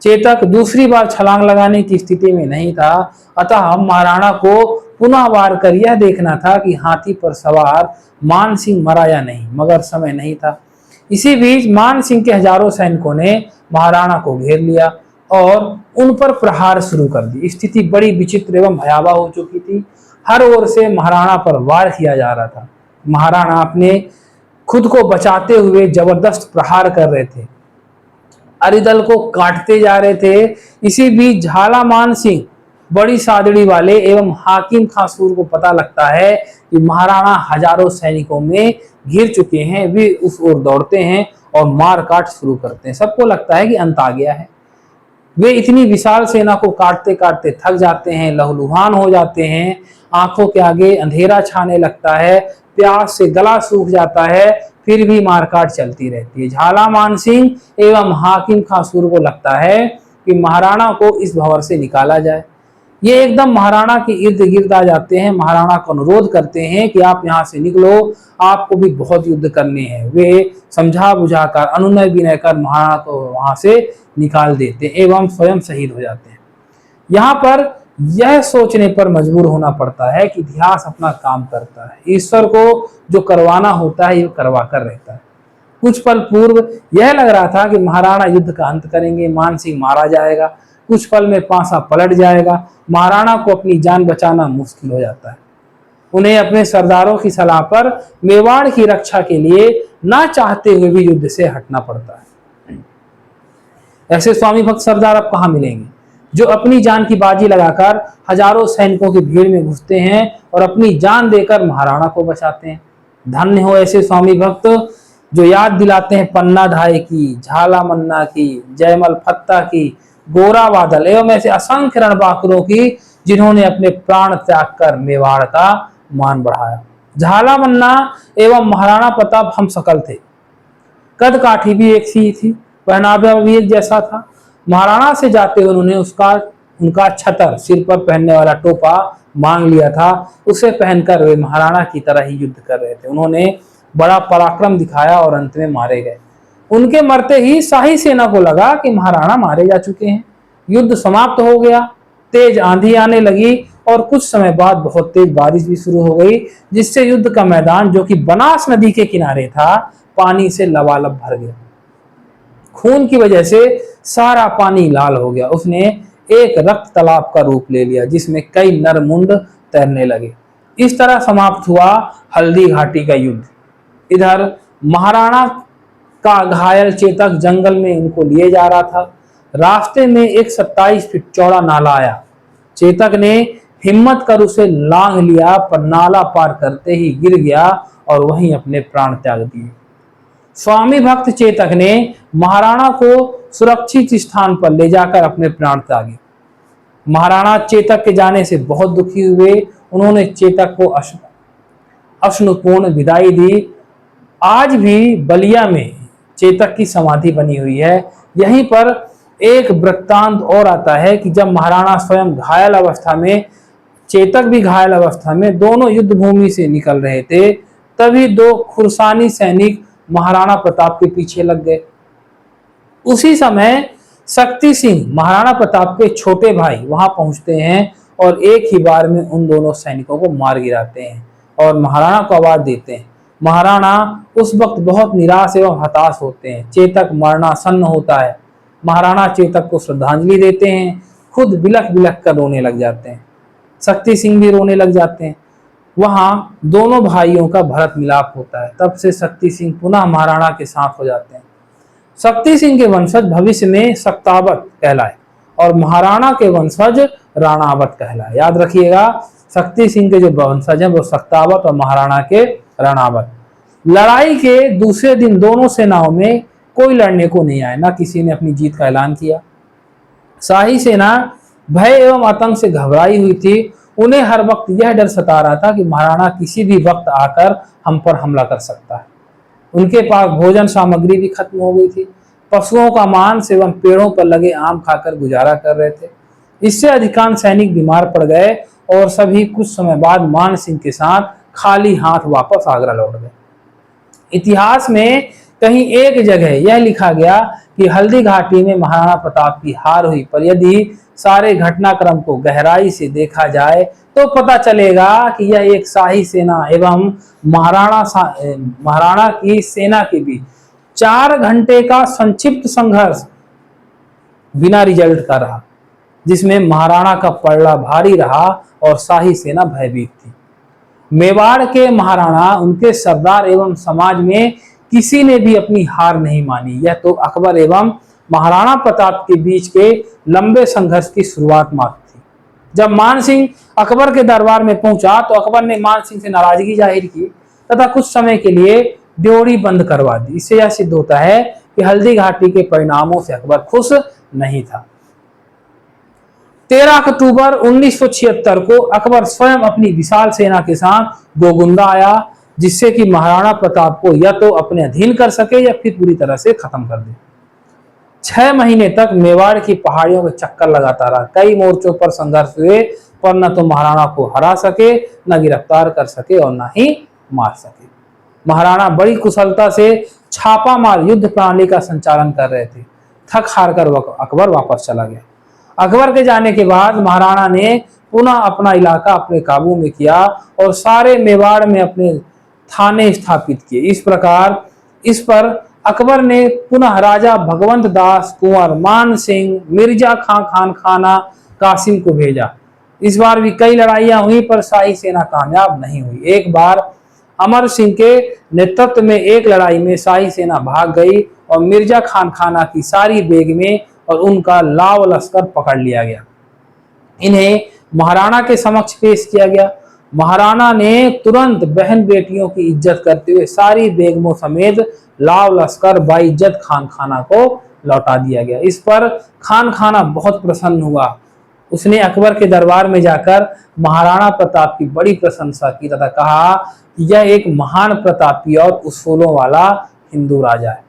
चेतक दूसरी बार छलांग लगाने की स्थिति में नहीं था, अतः महाराणा को पुनः वार कर यह देखना था कि हाथी पर सवार मान सिंह मरा या नहीं, मगर समय नहीं था। इसी बीच मान सिंह के हजारों सैनिकों ने महाराणा को घेर लिया और उन पर प्रहार शुरू कर दी। स्थिति बड़ी विचित्र एवं भयावह हो चुकी थी। हर ओर से महाराणा पर वार किया जा रहा था। महाराणा अपने खुद को बचाते हुए जबरदस्त प्रहार कर रहे थे, अरिदल को काटते जा रहे थे। इसी बीच झाला मान सिंह, बड़ी सादड़ी वाले एवं हाकिम खासूर को पता लगता है कि महाराणा हजारों सैनिकों में घिर चुके हैं। वे उस ओर दौड़ते हैं और मार काट शुरू करते हैं। सबको लगता है कि अंत आ गया है। वे इतनी विशाल सेना को काटते काटते थक जाते हैं, लहूलुहान हो जाते हैं। आंखों के आगे अंधेरा छाने लगता है, प्यास से गला सूख जाता है, फिर भी मारकाट चलती रहती है। झाला मान सिंह एवं हाकिम खासूर को लगता है कि महाराणा को इस भंवर से निकाला जाए। ये एकदम महाराणा के इर्द गिर्द आ जाते हैं। महाराणा को अनुरोध करते हैं कि आप यहाँ से निकलो, आपको भी बहुत युद्ध करने हैं। वे समझा बुझाकर, अनुनय विनय कर महाराणा को वहां से निकाल देते एवं स्वयं शहीद हो जाते हैं। यहाँ पर यह सोचने पर मजबूर होना पड़ता है कि इतिहास अपना काम करता है। ईश्वर को जो करवाना होता है, ये करवा कर रहता है। कुछ पल पूर्व यह लग रहा था कि महाराणा युद्ध का अंत करेंगे, मान सिंह मारा जाएगा, कुछ पल में पासा पलट जाएगा। महाराणा को अपनी जान बचाना मुश्किल हो जाता है। उन्हें अपने सरदारों की सलाह पर मेवाड़ की रक्षा के लिए ना चाहते हुए भी युद्ध से हटना पड़ता है। ऐसे स्वामी भक्त सरदार अब कहाँ मिलेंगे, जो अपनी जान की बाजी लगाकर हजारों सैनिकों की भीड़ में घुसते हैं और अपनी जान देकर महाराणा को बचाते हैं। धन्य हो ऐसे स्वामी भक्त जो याद दिलाते हैं पन्ना धाय की, झाला मन्ना की, जयमल फत्ता की, गोरा बादल एवं ऐसे असंख्य रणबांकुरों की, जिन्होंने अपने प्राण त्याग कर मेवाड़ का मान बढ़ाया। झाला मन्ना एवं महाराणा प्रताप हम सकल थे। कद काठी भी एक सी थी, पहनावा भी एक जैसा था। महाराणा से जाते हुए उन्होंने उनका छतर, सिर पर पहनने वाला टोपा मांग लिया था। उसे पहनकर वे महाराणा की तरह ही युद्ध कर रहे थे। उन्होंने बड़ा पराक्रम दिखाया और अंत में मारे गए। उनके मरते ही शाही सेना को लगा कि महाराणा मारे जा चुके हैं। युद्ध समाप्त हो गया। तेज आंधी आने लगी और कुछ समय बाद बहुत तेज बारिश भी शुरू हो गई, जिससे युद्ध का मैदान, जो कि बनास नदी के किनारे था, पानी से लबालब भर गया। खून की वजह से सारा पानी लाल हो गया। उसने एक रक्त तालाब का रूप ले लिया, जिसमें कई नरमुंड तैरने लगे। इस तरह समाप्त हुआ हल्दी घाटी का युद्ध। इधर महाराणा का घायल चेतक जंगल में इनको लिए जा रहा था। रास्ते में एक 27 फीट चौड़ा नाला आया। चेतक ने हिम्मत कर उसे लांघ लिया, पर नाला पार करते ही गिर गया और वहीं अपने प्राण त्याग दिए। स्वामी भक्त चेतक ने महाराणा को सुरक्षित स्थान पर ले जाकर अपने प्राण त्यागे। महाराणा चेतक के जाने से बहुत दुखी हुए। उन्होंने चेतक को अश्रुपूर्ण विदाई दी। आज भी बलिया में चेतक की समाधि बनी हुई है। यहीं पर एक वृत्तांत और आता है कि जब महाराणा स्वयं घायल अवस्था में, चेतक भी घायल अवस्था में, दोनों युद्ध भूमि से निकल रहे थे, तभी दो खुरसानी सैनिक महाराणा प्रताप के पीछे लग गए। उसी समय शक्ति सिंह, महाराणा प्रताप के छोटे भाई, वहां पहुंचते हैं और एक ही बार में उन दोनों सैनिकों को मार गिराते हैं और महाराणा को आवाज देते हैं। महाराणा उस वक्त बहुत निराश एवं हताश होते हैं। चेतक मरणासन्न होता है। महाराणा चेतक को श्रद्धांजलि देते हैं, खुद बिलख बिलख कर रोने लग जाते हैं। शक्ति सिंह भी रोने लग जाते हैं। वहां दोनों भाइयों का भरत मिलाप होता है। तब से शक्ति सिंह पुनः महाराणा के साथ हो जाते हैं। शक्ति सिंह के वंशज भविष्य में शक्तावत कहलाए और महाराणा के वंशज राणावत कहलाए। याद रखिएगा, शक्ति सिंह के जो वंशज हैं वो शक्तावत और महाराणा के राणावत। लड़ाई के दूसरे दिन दोनों सेनाओं में कोई लड़ने को नहीं आया, ना किसी ने अपनी जीत का ऐलान किया। शाही सेना भय एवं आतंक से घबराई हुई थी। उन्हें हर वक्त यह डर सता रहा था कि महाराणा किसी भी वक्त आकर हम पर हमला कर सकता है। उनके पास भोजन सामग्री भी खत्म हो गई थी। पशुओं का मांस एवं पेड़ों पर लगे आम खाकर गुजारा कर रहे थे। इससे अधिकांश सैनिक बीमार पड़ गए और सभी कुछ समय बाद मान सिंह के साथ खाली हाथ वापस आगरा लौट गए। इतिहास में कहीं एक जगह यह लिखा गया कि हल्दी घाटी में महाराणा प्रताप की हार हुई, पर यदि सारे घटनाक्रम को गहराई से देखा जाए तो पता चलेगा कि यह एक शाही सेना एवं महाराणा की सेना के बीच 4 घंटे का संक्षिप्त संघर्ष बिना रिजल्ट का रहा, जिसमें महाराणा का पलड़ा भारी रहा और शाही सेना भयभीत थी। मेवाड़ के महाराणा, उनके सरदार एवं समाज में किसी ने भी अपनी हार नहीं मानी। यह तो अकबर एवं महाराणा प्रताप के बीच के लंबे संघर्ष की शुरुआत मात्र थी। जब मान सिंह अकबर के दरबार में पहुंचा तो अकबर ने मान सिंह से नाराजगी जाहिर की तथा कुछ समय के लिए ड्योढ़ी बंद करवा दी। इससे यह सिद्ध होता है कि हल्दी घाटी के परिणामों से अकबर खुश नहीं था। 13 अक्टूबर 1976 को अकबर स्वयं अपनी विशाल सेना के साथ गोगुंदा आया, जिससे कि महाराणा प्रताप को या तो अपने अधीन कर सके या फिर पूरी तरह से खत्म कर दे। 6 महीने तक मेवाड़ की पहाड़ियों में चक्कर लगाता रहा। कई मोर्चों पर संघर्ष हुए, पर न तो महाराणा को हरा सके, न गिरफ्तार कर सके और न ही मार सके। महाराणा बड़ी कुशलता से छापामार युद्ध प्रणाली का संचालन कर रहे थे। थक हार कर अकबर वापस चला गया। अकबर के जाने के बाद महाराणा ने पुनः अपना इलाका अपने काबू में किया और सारे मेवाड़ में अपने थाने स्थापित किए। इस प्रकार इस पर अकबर ने पुनः राजा भगवंत दास, कुंवर मान सिंह, मिर्जा खान खाना कासिम को भेजा। इस बार भी कई लड़ाइयां हुई, पर शाही सेना कामयाब नहीं हुई। एक बार अमर सिंह के नेतृत्व में एक लड़ाई में शाही सेना भाग गई और मिर्जा खाना की सारी बेगमें और उनका लाव लश्कर पकड़ लिया गया। इन्हें महाराणा के समक्ष पेश किया गया। महाराणा ने तुरंत बहन बेटियों की इज्जत करते हुए सारी बेगमों समेत लाव लश्कर बाइज्जत खाना को लौटा दिया गया। इस पर खाना बहुत प्रसन्न हुआ। उसने अकबर के दरबार में जाकर महाराणा प्रताप की बड़ी प्रशंसा की तथा कहा कि यह एक महान प्रतापी और उसूलों वाला हिंदू राजा है।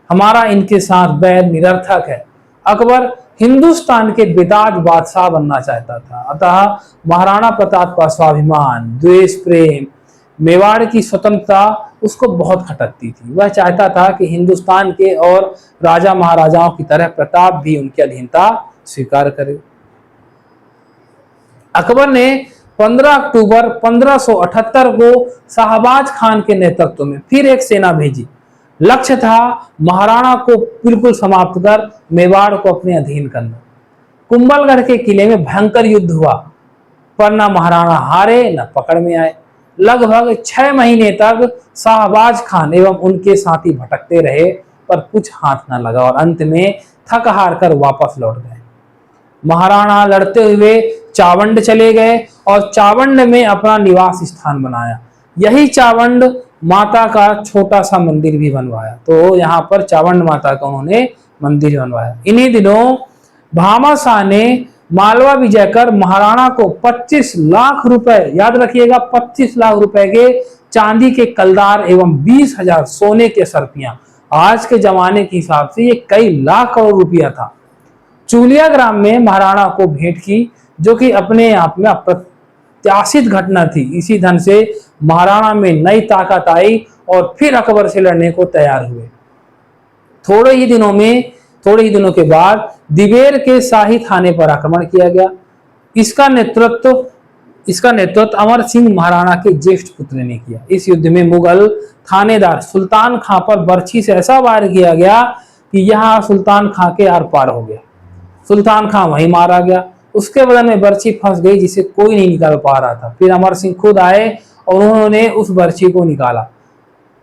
हमारा इनके साथ बैर निरर्थक है। अकबर हिंदुस्तान के बेताज बादशाह बनना चाहता था, अतः महाराणा प्रताप का स्वाभिमान, द्वेष, प्रेम, मेवाड़ की स्वतंत्रता उसको बहुत खटकती थी। वह चाहता था कि हिंदुस्तान के और राजा महाराजाओं की तरह प्रताप भी उनकी अधीनता स्वीकार करे। अकबर ने 15 अक्टूबर 1578 को शाहबाज खान के नेतृत्व में फिर एक सेना भेजी। लक्ष्य था महाराणा को बिल्कुल समाप्त कर मेवाड़ को अपने अधीन करना। कुंभलगढ़ के किले में भयंकर युद्ध हुआ, पर न महाराणा हारे न पकड़ में आए। लगभग 6 महीने तक शाहबाज खान एवं उनके साथी भटकते रहे, पर कुछ हाथ न लगा और अंत में थक हार कर वापस लौट गए। महाराणा लड़ते हुए चावंड चले गए और चावंड में अपना निवास स्थान बनाया। यही चावंड माता का छोटा सा मंदिर भी बनवाया। तो यहाँ पर चावंड माता का उन्होंने मंदिर बनवाया। इन्हीं दिनों भामा शाह ने मालवा विजय कर महाराणा को 25 लाख रुपए, याद रखिएगा 25 लाख रुपए के चांदी के कलदार एवं 20,000 सोने के सर्पियां, आज के जमाने के हिसाब से ये कई लाख करोड़ रुपया था, चूलिया ग्राम में महाराणा को भेंट की, जो कि अपने आप में अप्रत्याशित घटना थी। इसी धन से महाराणा में नई ताकत आई और फिर अकबर से लड़ने को तैयार हुए। थोड़े ही दिनों के बाद दिवेर के शाही थाने पर आक्रमण किया गया। इसका नेतृत्व अमर सिंह महाराणा के ज्येष्ठ पुत्र ने किया। इस युद्ध में मुगल थानेदार सुल्तान खां पर बर्छी से ऐसा वार किया गया कि यहाँ सुल्तान खां के आर पार हो गया। सुल्तान खां वहीं मारा गया। उसके बदन में बर्छी फंस गई, जिसे कोई नहीं निकाल पा रहा था। फिर अमर सिंह खुद आए और उन्होंने उस बर्छी को निकाला।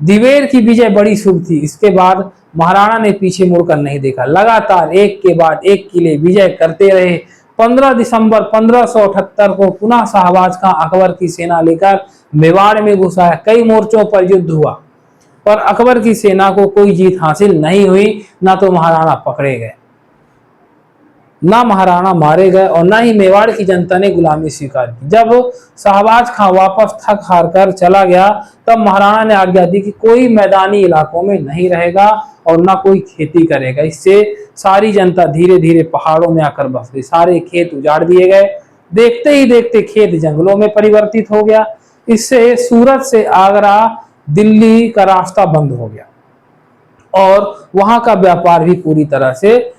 दिवेर की विजय बड़ी शुभ थी। इसके बाद महाराणा ने पीछे मुड़कर नहीं देखा, लगातार एक के बाद एक किले विजय करते रहे। 15 दिसंबर 1578 को पुनः शाहबाज खां अकबर की सेना लेकर मेवाड़ में घुस आया। कई मोर्चों पर युद्ध हुआ, पर अकबर की सेना को कोई जीत हासिल नहीं हुई। ना तो महाराणा पकड़े गए, ना महाराणा मारे गए और ना ही मेवाड़ की जनता ने गुलामी स्वीकार की। जब शाहबाज खां वापस थक हार कर चला गया, तब महाराणा ने आज्ञा दी कि कोई मैदानी इलाकों में नहीं रहेगा और ना कोई खेती करेगा। इससे सारी जनता धीरे धीरे पहाड़ों में आकर बस गई। सारे खेत उजाड़ दिए गए। देखते ही देखते खेत जंगलों में परिवर्तित हो गया। इससे सूरत से आगरा दिल्ली का रास्ता बंद हो गया और वहां का व्यापार भी पूरी तरह से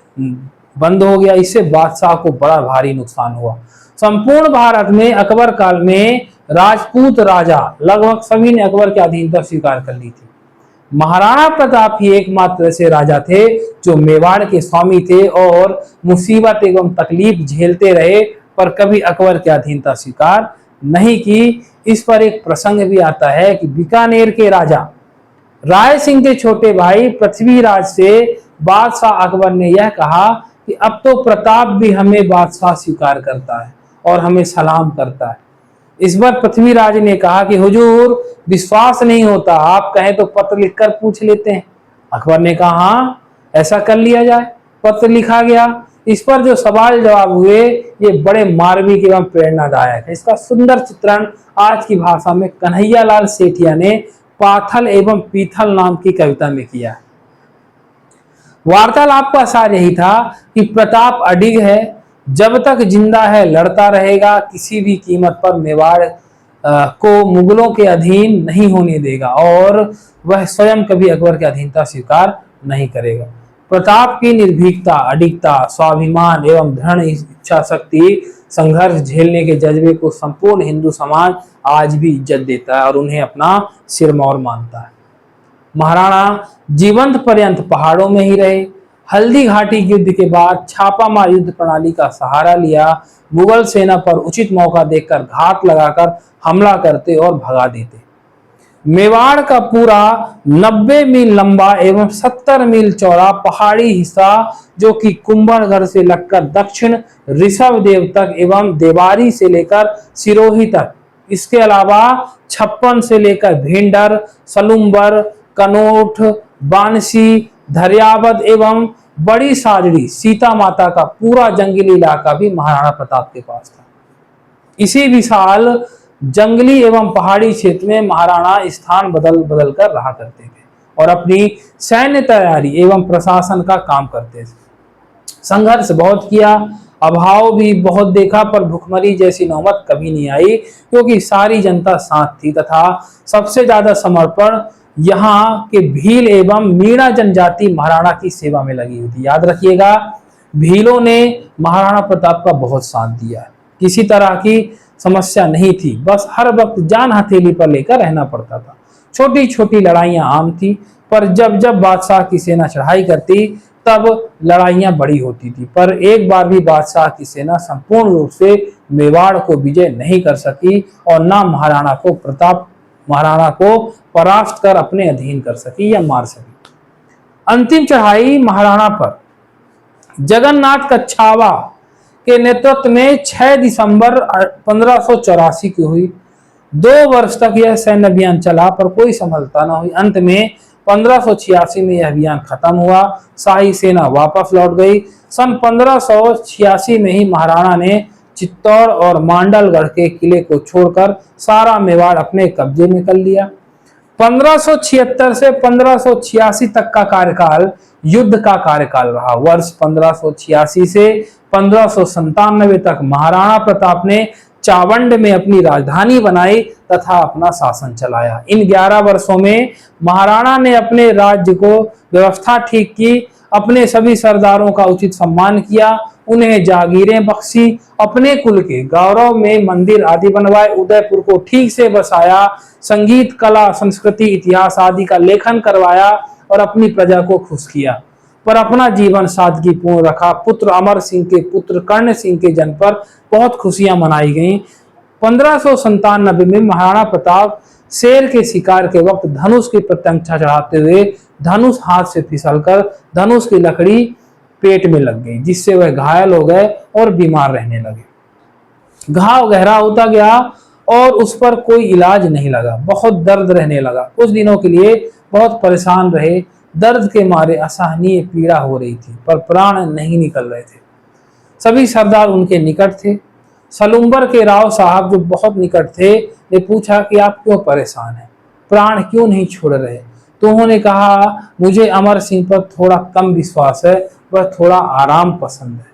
बंद हो गया। इससे बादशाह को बड़ा भारी नुकसान हुआ। संपूर्ण भारत में अकबर काल में राजपूत राजा लगभग सभी ने अकबर की अधीनता स्वीकार कर ली थी। महाराणा प्रताप ही एकमात्र ऐसे राजा थे जो मेवाड़ के स्वामी थे और मुसीबत एवं तकलीफ झेलते रहे, पर कभी अकबर की अधीनता स्वीकार नहीं की। इस पर एक प्रसंग भी आता है कि बीकानेर के राजा राय सिंह के छोटे भाई पृथ्वीराज से बादशाह अकबर ने यह कहा कि अब तो प्रताप भी हमें बादशाह स्वीकार करता है और हमें सलाम करता है। इस बार पृथ्वीराज ने कहा कि हुजूर विश्वास नहीं होता, आप कहें तो पत्र लिखकर पूछ लेते हैं। अकबर ने कहा हाँ, ऐसा कर लिया जाए। पत्र लिखा गया। इस पर जो सवाल जवाब हुए ये बड़े मार्मिक एवं प्रेरणादायक है। इसका सुंदर चित्रण आज की भाषा में कन्हैयालाल सेठिया ने पाथल एवं पीथल नाम की कविता में किया है। वार्तालाप का सार यही था कि प्रताप अडिग है, जब तक जिंदा है लड़ता रहेगा, किसी भी कीमत पर मेवाड़ को मुगलों के अधीन नहीं होने देगा और वह स्वयं कभी अकबर की अधीनता स्वीकार नहीं करेगा। प्रताप की निर्भीकता, अडिगता, स्वाभिमान एवं दृढ़ इच्छा शक्ति, संघर्ष झेलने के जज्बे को संपूर्ण हिंदू समाज आज भी इज्जत देता है और उन्हें अपना सिरमौर मानता है। महाराणा जीवंत पर्यंत पहाड़ों में ही रहे। हल्दी घाटी युद्ध के बाद छापामार युद्ध प्रणाली का सहारा लिया। मुगल सेना पर उचित मौका देखकर घात लगाकर हमला करते और भगा देते। मेवाड़ का पूरा 90 मील लंबा एवं 70 मील चौड़ा पहाड़ी हिस्सा, जो कि कुंभलगढ़ से लगकर दक्षिण ऋषभदेव तक एवं देवारी से लेकर सिरोही तक, इसके अलावा 56 से लेकर भिंडर, सलुम्बर, कनोट, बांसी, धरियावद एवं बड़ी साजड़ी सीता माता का पूरा जंगली इलाका भी महाराणा प्रताप के पास था। इसी विशाल जंगली एवं पहाड़ी क्षेत्र में महाराणा स्थान बदल बदल कर रहा करते थे और अपनी सैन्य तैयारी एवं प्रशासन का काम करते थे। संघर्ष बहुत किया, अभाव भी बहुत देखा, पर भुखमरी जैसी नौबत कभी नहीं आई, क्योंकि सारी जनता साथ थी तथा सबसे ज्यादा समर्पण यहाँ के भील एवं मीणा जनजाति महाराणा की सेवा में लगी हुई थी। याद रखिएगा, भीलों ने महाराणा प्रताप का बहुत साथ दिया। किसी तरह की समस्या नहीं थी, बस हर वक्त जान हथेली पर लेकर रहना पड़ता था। छोटी छोटी लड़ाइयां आम थी, पर जब जब बादशाह की सेना चढ़ाई करती तब लड़ाइयां बड़ी होती थी, पर एक बार भी बादशाह की सेना संपूर्ण रूप से मेवाड़ को विजय नहीं कर सकी और ना महाराणा को परास्त कर अपने अधीन कर सकी या मार सकी। अंतिम चढ़ाई महाराणा पर जगन्नाथ कच्छावा के नेतृत्व में 6 दिसंबर 1584 की हुई। 2 वर्ष तक यह सैन्य अभियान चला पर कोई सफलता न हुई। अंत में 1586 में यह अभियान खत्म हुआ। शाही सेना वापस लौट गई। सन 1586 में ही महाराणा ने चित्तौड़ और मांडलगढ़ के किले को छोड़कर सारा मेवाड़ अपने कब्जे में कर लिया। 1576 से 1586 तक का कार्यकाल युद्ध का कार्यकाल रहा। वर्ष 1586 से 1597 तक महाराणा प्रताप ने चावंड में अपनी राजधानी बनाई तथा अपना शासन चलाया। इन 11 वर्षों में महाराणा ने अपने राज्य को व्यवस्था ठीक की, अपने सभी सरदारों का उचित सम्मान किया, उन्हें जागीरें बख्शी, अपने कुल के गौरव में मंदिर आदि बनवाए, उदयपुर को ठीक से बसाया, संगीत, कला, संस्कृति, इतिहास आदि का लेखन करवाया और अपनी प्रजा को खुश किया, पर अपना जीवन सादगीपूर्ण रखा। पुत्र अमर सिंह के पुत्र कर्ण सिंह के जन्म पर बहुत खुशियां मनाई गईं। 1597 में महाराणा प्रताप शेर के शिकार के वक्त धनुष की प्रत्यंचा चढ़ाते हुए धनुष हाथ से फिसलकर धनुष की लकड़ी पेट में लग गई, जिससे वह घायल हो गए और बीमार रहने लगे। घाव गहरा होता गया और उस पर कोई इलाज नहीं लगा। बहुत दर्द रहने लगा। कुछ दिनों के लिए बहुत परेशान रहे। दर्द के मारे असहनीय पीड़ा हो रही थी, पर प्राण नहीं निकल रहे थे। सभी सरदार उनके निकट थे। सलुम्बर के राव साहब, जो बहुत निकट थे, ने पूछा कि आप क्यों परेशान हैं, प्राण क्यों नहीं छोड़ रहे? तो उन्होंने कहा, मुझे अमर सिंह पर थोड़ा कम विश्वास है, वह थोड़ा आराम पसंद है।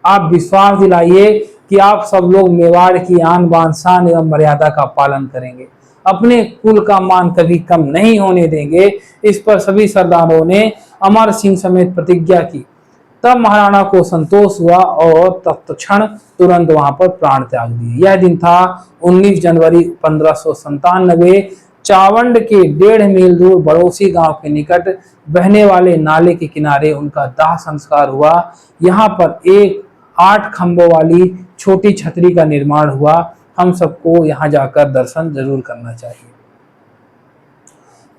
आप विश्वास दिलाइए कि आप सब लोग मेवाड़ की आन बान शान एवं मर्यादा का पालन करेंगे, अपने कुल का मान कभी कम नहीं होने देंगे। इस पर सभी सरदारों ने अमर सिंह समेत प्रतिज्ञा की। तब महाराणा को संतोष हुआ और तत्क्षण तुरंत वहां पर प्राण त्याग दिए। यह दिन था 19 जनवरी 1597। चावंड के 1.5 मील दूर बड़ोसी गांव के निकट बहने वाले नाले के किनारे उनका दाह संस्कार हुआ। यहाँ पर एक 8 खंभों वाली छोटी छतरी का निर्माण हुआ। हम सबको यहाँ जाकर दर्शन जरूर करना चाहिए।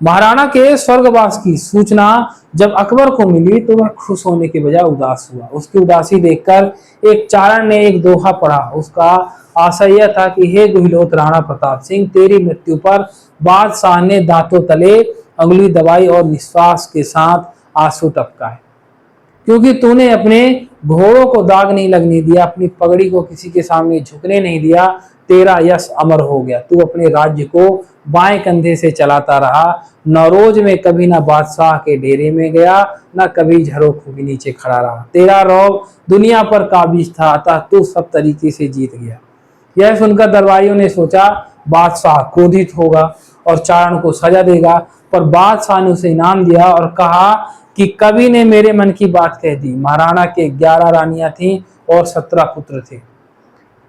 महाराणा के स्वर्गवास की सूचना जब अकबर को मिली तो वह खुश होने के बजाय उदास हुआ। उसकी उदासी देखकर एक चारण ने एक दोहा पढ़ा। उसका आशय यह था कि हे गुहिलोत राणा प्रताप सिंह, तेरी मृत्यु पर बादशाह ने दांतों तले अंगुली दबाई और निश्वास के साथ आंसू टपकाए, क्योंकि तूने अपने घोड़ों को दाग नहीं लगने दिया, अपनी पगड़ी को किसी के सामने झुकने नहीं दिया। तेरा यश अमर हो गया। तू अपने राज्य को बाएं कंधे से चलाता रहा। नौरोज में कभी ना बादशाह के डेरे में गया, न कभी झरोखों के नीचे खड़ा रहा। तेरा रौब दुनिया पर काबिज था, अतः तू सब तरीके से जीत गया। यह सुनकर दरबारियों ने सोचा बादशाह क्रोधित होगा और चारण को सजा देगा, पर बादशाह ने उसे इनाम दिया और कहा कि कवि ने मेरे मन की बात कह दी। महाराणा के 11 रानियां थीं और 17 पुत्र थे।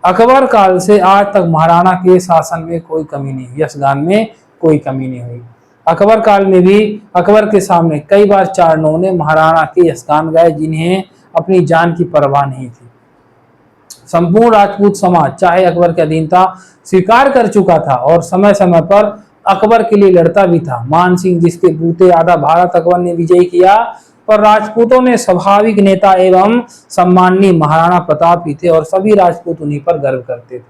अकबर काल से आज तक महाराणा के शासन में कोई कमी नहीं हुई, यशगान में कोई कमी नहीं हुई। अकबर काल में भी अकबर के सामने कई बार चारणों ने महाराणा के यशगान गाए, जिन्हें अपनी जान की परवाह नहीं थी। संपूर्ण राजपूत समाज चाहे अकबर के अधीनता स्वीकार कर चुका था और समय समय पर अकबर के लिए लड़ता भी था। मान सिंह, जिसके बूते आधा भारत अकबर ने विजय किया, पर राजपूतों में स्वाभाविक नेता एवं सम्माननीय महाराणा प्रताप ही थे और सभी राजपूत उन्हीं पर गर्व करते थे।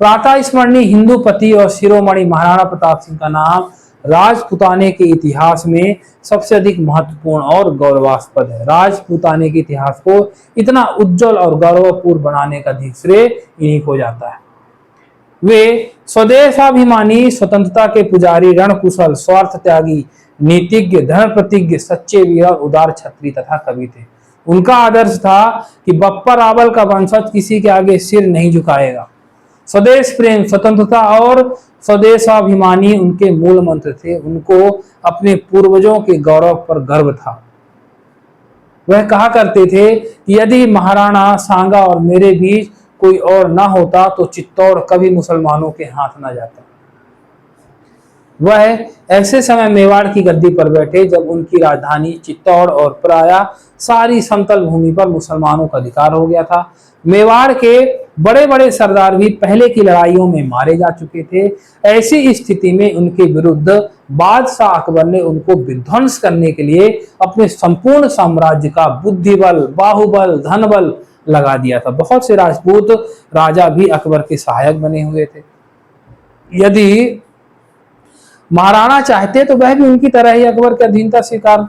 प्रातः स्मरणीय हिंदूपति और शिरोमणि महाराणा प्रताप सिंह का नाम राजपूताने के इतिहास में सबसे अधिक महत्वपूर्ण और गौरवास्पद है। राजपूताने के इतिहास को इतना उज्जवल और गौरवपूर्ण बनाने का श्रेय इन्हीं को जाता है। वे स्वदेशाभिमानी, स्वतंत्रता के पुजारी, रणकुशल, स्वार्थ त्यागी, नीतिज्ञ, धर्म प्रतिज्ञ, सच्चे वीर और उदार क्षत्रिय तथा कवि थे। उनका आदर्श था कि बप्पा रावल का वंशज किसी के आगे सिर नहीं झुकाएगा। स्वदेश प्रेम, स्वतंत्रता और स्वदेशाभिमानी उनके मूल मंत्र थे। उनको अपने पूर्वजों के गौरव पर गर्व था। वह कहा करते थे कि यदि महाराणा सांगा और मेरे बीच कोई और ना होता तो चित्तौड़ कभी मुसलमानों के हाथ ना जाता। वह ऐसे समय मेवाड़ की गद्दी पर बैठे जब उनकी राजधानी चित्तौड़ और प्रायः सारी समतल भूमि पर मुसलमानों का अधिकार हो गया था। मेवाड़ के बड़े बड़े सरदार भी पहले की लड़ाइयों में मारे जा चुके थे। ऐसी स्थिति में उनके विरुद्ध बादशाह अकबर ने उनको विध्वंस करने के लिए अपने संपूर्ण साम्राज्य का बुद्धिबल, बाहुबल, धनबल लगा दिया था। बहुत से राजपूत राजा भी अकबर के सहायक बने हुए थे। यदि महाराणा चाहते तो वह भी उनकी तरह ही अकबर की अधीनता स्वीकार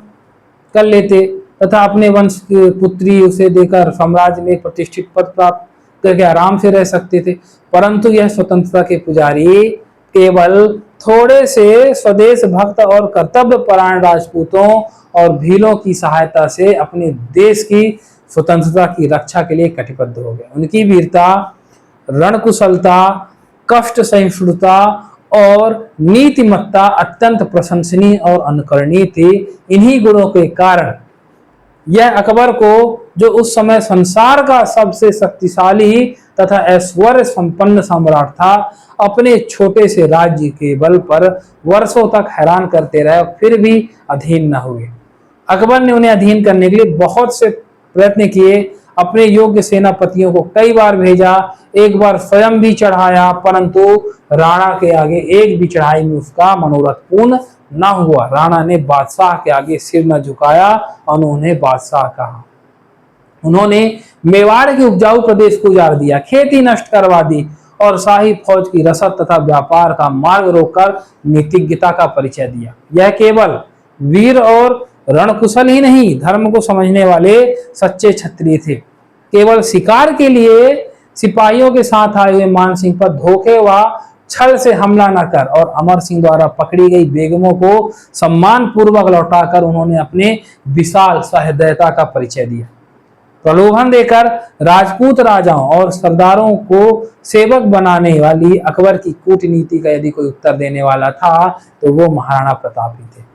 कर लेते तथा अपने वंश की पुत्री उसे देकर साम्राज्य में प्रतिष्ठित पद प्राप्त करके आराम से रह सकते थे। परंतु यह स्वतंत्रता के पुजारी केवल थोड़े से स्वदेश भक्त और कर्तव्य परायण राजपूतों और भीलों की सहायता से अपने देश की स्वतंत्रता की रक्षा के लिए कटिबद्ध हो गए। उनकी वीरता, रणकुशलता, कष्ट सहिष्णुता और नीतिमत्ता अत्यंत प्रशंसनीय और अनुकरणीय थी। इन्हीं गुणों के कारण यह अकबर को, जो उस समय संसार का सबसे शक्तिशाली तथा ऐश्वर्य संपन्न सम्राट था, अपने छोटे से राज्य के बल पर वर्षों तक हैरान करते रहे, फिर भी अधीन न हुए। अकबर ने उन्हें अधीन करने के लिए बहुत से प्रयत्न किए, अपने योग्य सेनापतियों को कई बार भेजा, एक बार स्वयं भी चढ़ाया, परंतु राणा के आगे एक भी चढ़ाई में उसका मनोरथ पूर्ण न हुआ। राणा ने बादशाह के आगे सिर न झुकाया और उन्होंने बादशाह कहा। उन्होंने मेवाड़ के उपजाऊ प्रदेश को उजाड़ दिया, खेती नष्ट करवा दी और शाही फौज की रसद तथा व्यापार का मार्ग रोककर नीतिज्ञता का परिचय दिया। यह केवल वीर और रणकुशल ही नहीं, धर्म को समझने वाले सच्चे क्षत्रिय थे। केवल शिकार के लिए सिपाहियों के साथ आए हुए मान सिंह पर धोखे व छल से हमला न कर और अमर सिंह द्वारा पकड़ी गई बेगमों को सम्मान पूर्वक लौटाकर उन्होंने अपने विशाल सहृदयता का परिचय दिया। प्रलोभन देकर राजपूत राजाओं और सरदारों को सेवक बनाने वाली अकबर की कूटनीति का यदि कोई उत्तर देने वाला था तो वो महाराणा प्रताप ही थे।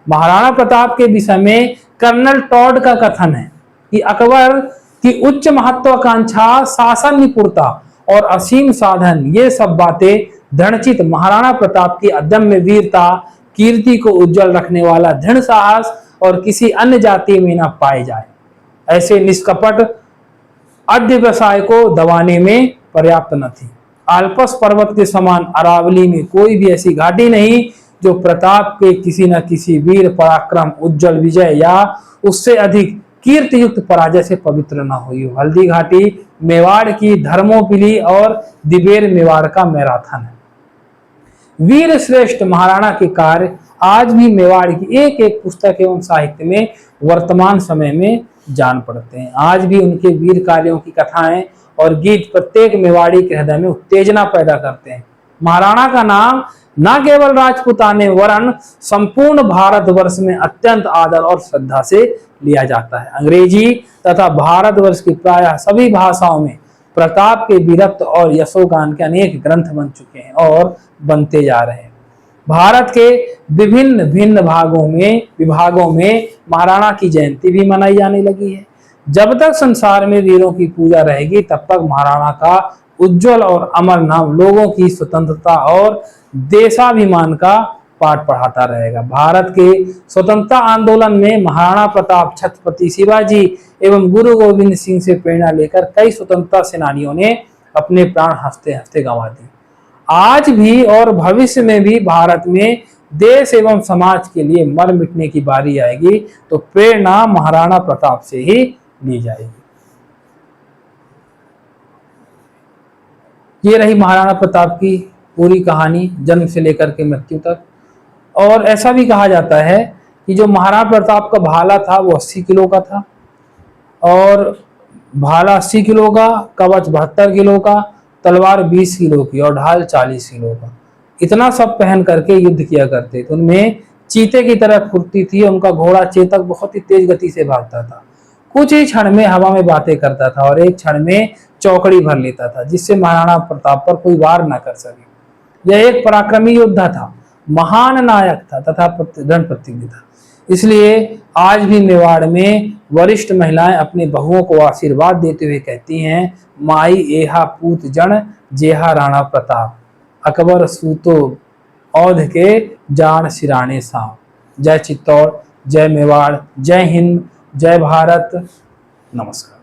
महाराणा प्रताप के विषय में कर्नल टॉड का कथन है कि अकबर की उच्च महत्वाकांक्षा, शासन निपुणता और असीम साधन, ये सब बातें दृढ़चित महाराणा प्रताप की अदम्य वीरता, कीर्ति को उज्जवल रखने वाला दृढ़ साहस और किसी अन्य जाति में न पाए जाए। ऐसे निष्कपट अध्यवसाय को दबाने में पर्याप्त न थी। आल्पस पर्वत के समान अरावली में कोई भी ऐसी घाटी नहीं जो प्रताप के किसी न किसी वीर पराक्रम, उज्जवल विजय या उससे अधिक कीर्ति युक्त पराजय से पवित्र न हुई हो। हल्दी घाटी मेवाड़ की धर्मोपिली और दिबेर मेवाड़ का मैराथन है। वीर श्रेष्ठ महाराणा के कार्य आज भी मेवाड़ की एक एक पुस्तक एवं साहित्य में वर्तमान समय में जान पड़ते हैं। आज भी उनके वीर कार्यों की कथाएं और गीत प्रत्येक मेवाड़ी के हृदय में उत्तेजना पैदा करते हैं। महाराणा का नाम न केवल राजपुताने वरन संपूर्ण भारतवर्ष में अत्यंत आदर और श्रद्धा से लिया जाता है। अंग्रेजी तथा भारतवर्ष की प्रायः सभी भाषाओं में प्रताप के वीरत्व और यशोगान के अनेक ग्रंथ बन चुके हैं और बनते जा रहे हैं। भारत के विभिन्न भिन्न विभागों में महाराणा की जयंती भी मनाई जाने लगी है। जब तक संसार में वीरों की पूजा रहेगी तब तक महाराणा का उज्जवल और अमर नाम लोगों की स्वतंत्रता और देशाभिमान का पाठ पढ़ाता रहेगा। भारत के स्वतंत्रता आंदोलन में महाराणा प्रताप, छत्रपति शिवाजी एवं गुरु गोविंद सिंह से प्रेरणा लेकर कई स्वतंत्रता सेनानियों ने अपने प्राण हंसते हंसते गंवा दिए। आज भी और भविष्य में भी भारत में देश एवं समाज के लिए मर मिटने की बारी आएगी तो प्रेरणा महाराणा प्रताप से ही ली जाएगी। ये रही महाराणा प्रताप की पूरी कहानी, जन्म से लेकर के मृत्यु तक। और ऐसा भी कहा जाता है कि जो महाराणा प्रताप का भाला था वो 80 किलो का था और भाला 80 किलो का, कवच 72 किलो का, तलवार 20 किलो की और ढाल 40 किलो का। इतना सब पहन करके युद्ध किया करते थे। उनमें चीते की तरह फुर्ती थी। उनका घोड़ा चेतक बहुत ही तेज गति से भागता था, कुछ ही क्षण में हवा में बातें करता था और एक क्षण में चौकड़ी भर लेता था जिससे महाराणा प्रताप पर कोई वार न कर सके। यह एक पराक्रमी योद्धा था, महान नायक था तथा दृढ़ प्रतिज्ञ था। इसलिए आज भी मेवाड़ में वरिष्ठ महिलाएं अपने बहुओं को आशीर्वाद देते हुए कहती हैं, माई एहा पूत जन जेहा राणा प्रताप, अकबर सूतो औध के जान सिराने साहब। जय चित्तौड़, जय मेवाड़, जय हिंद, जय भारत, नमस्कार।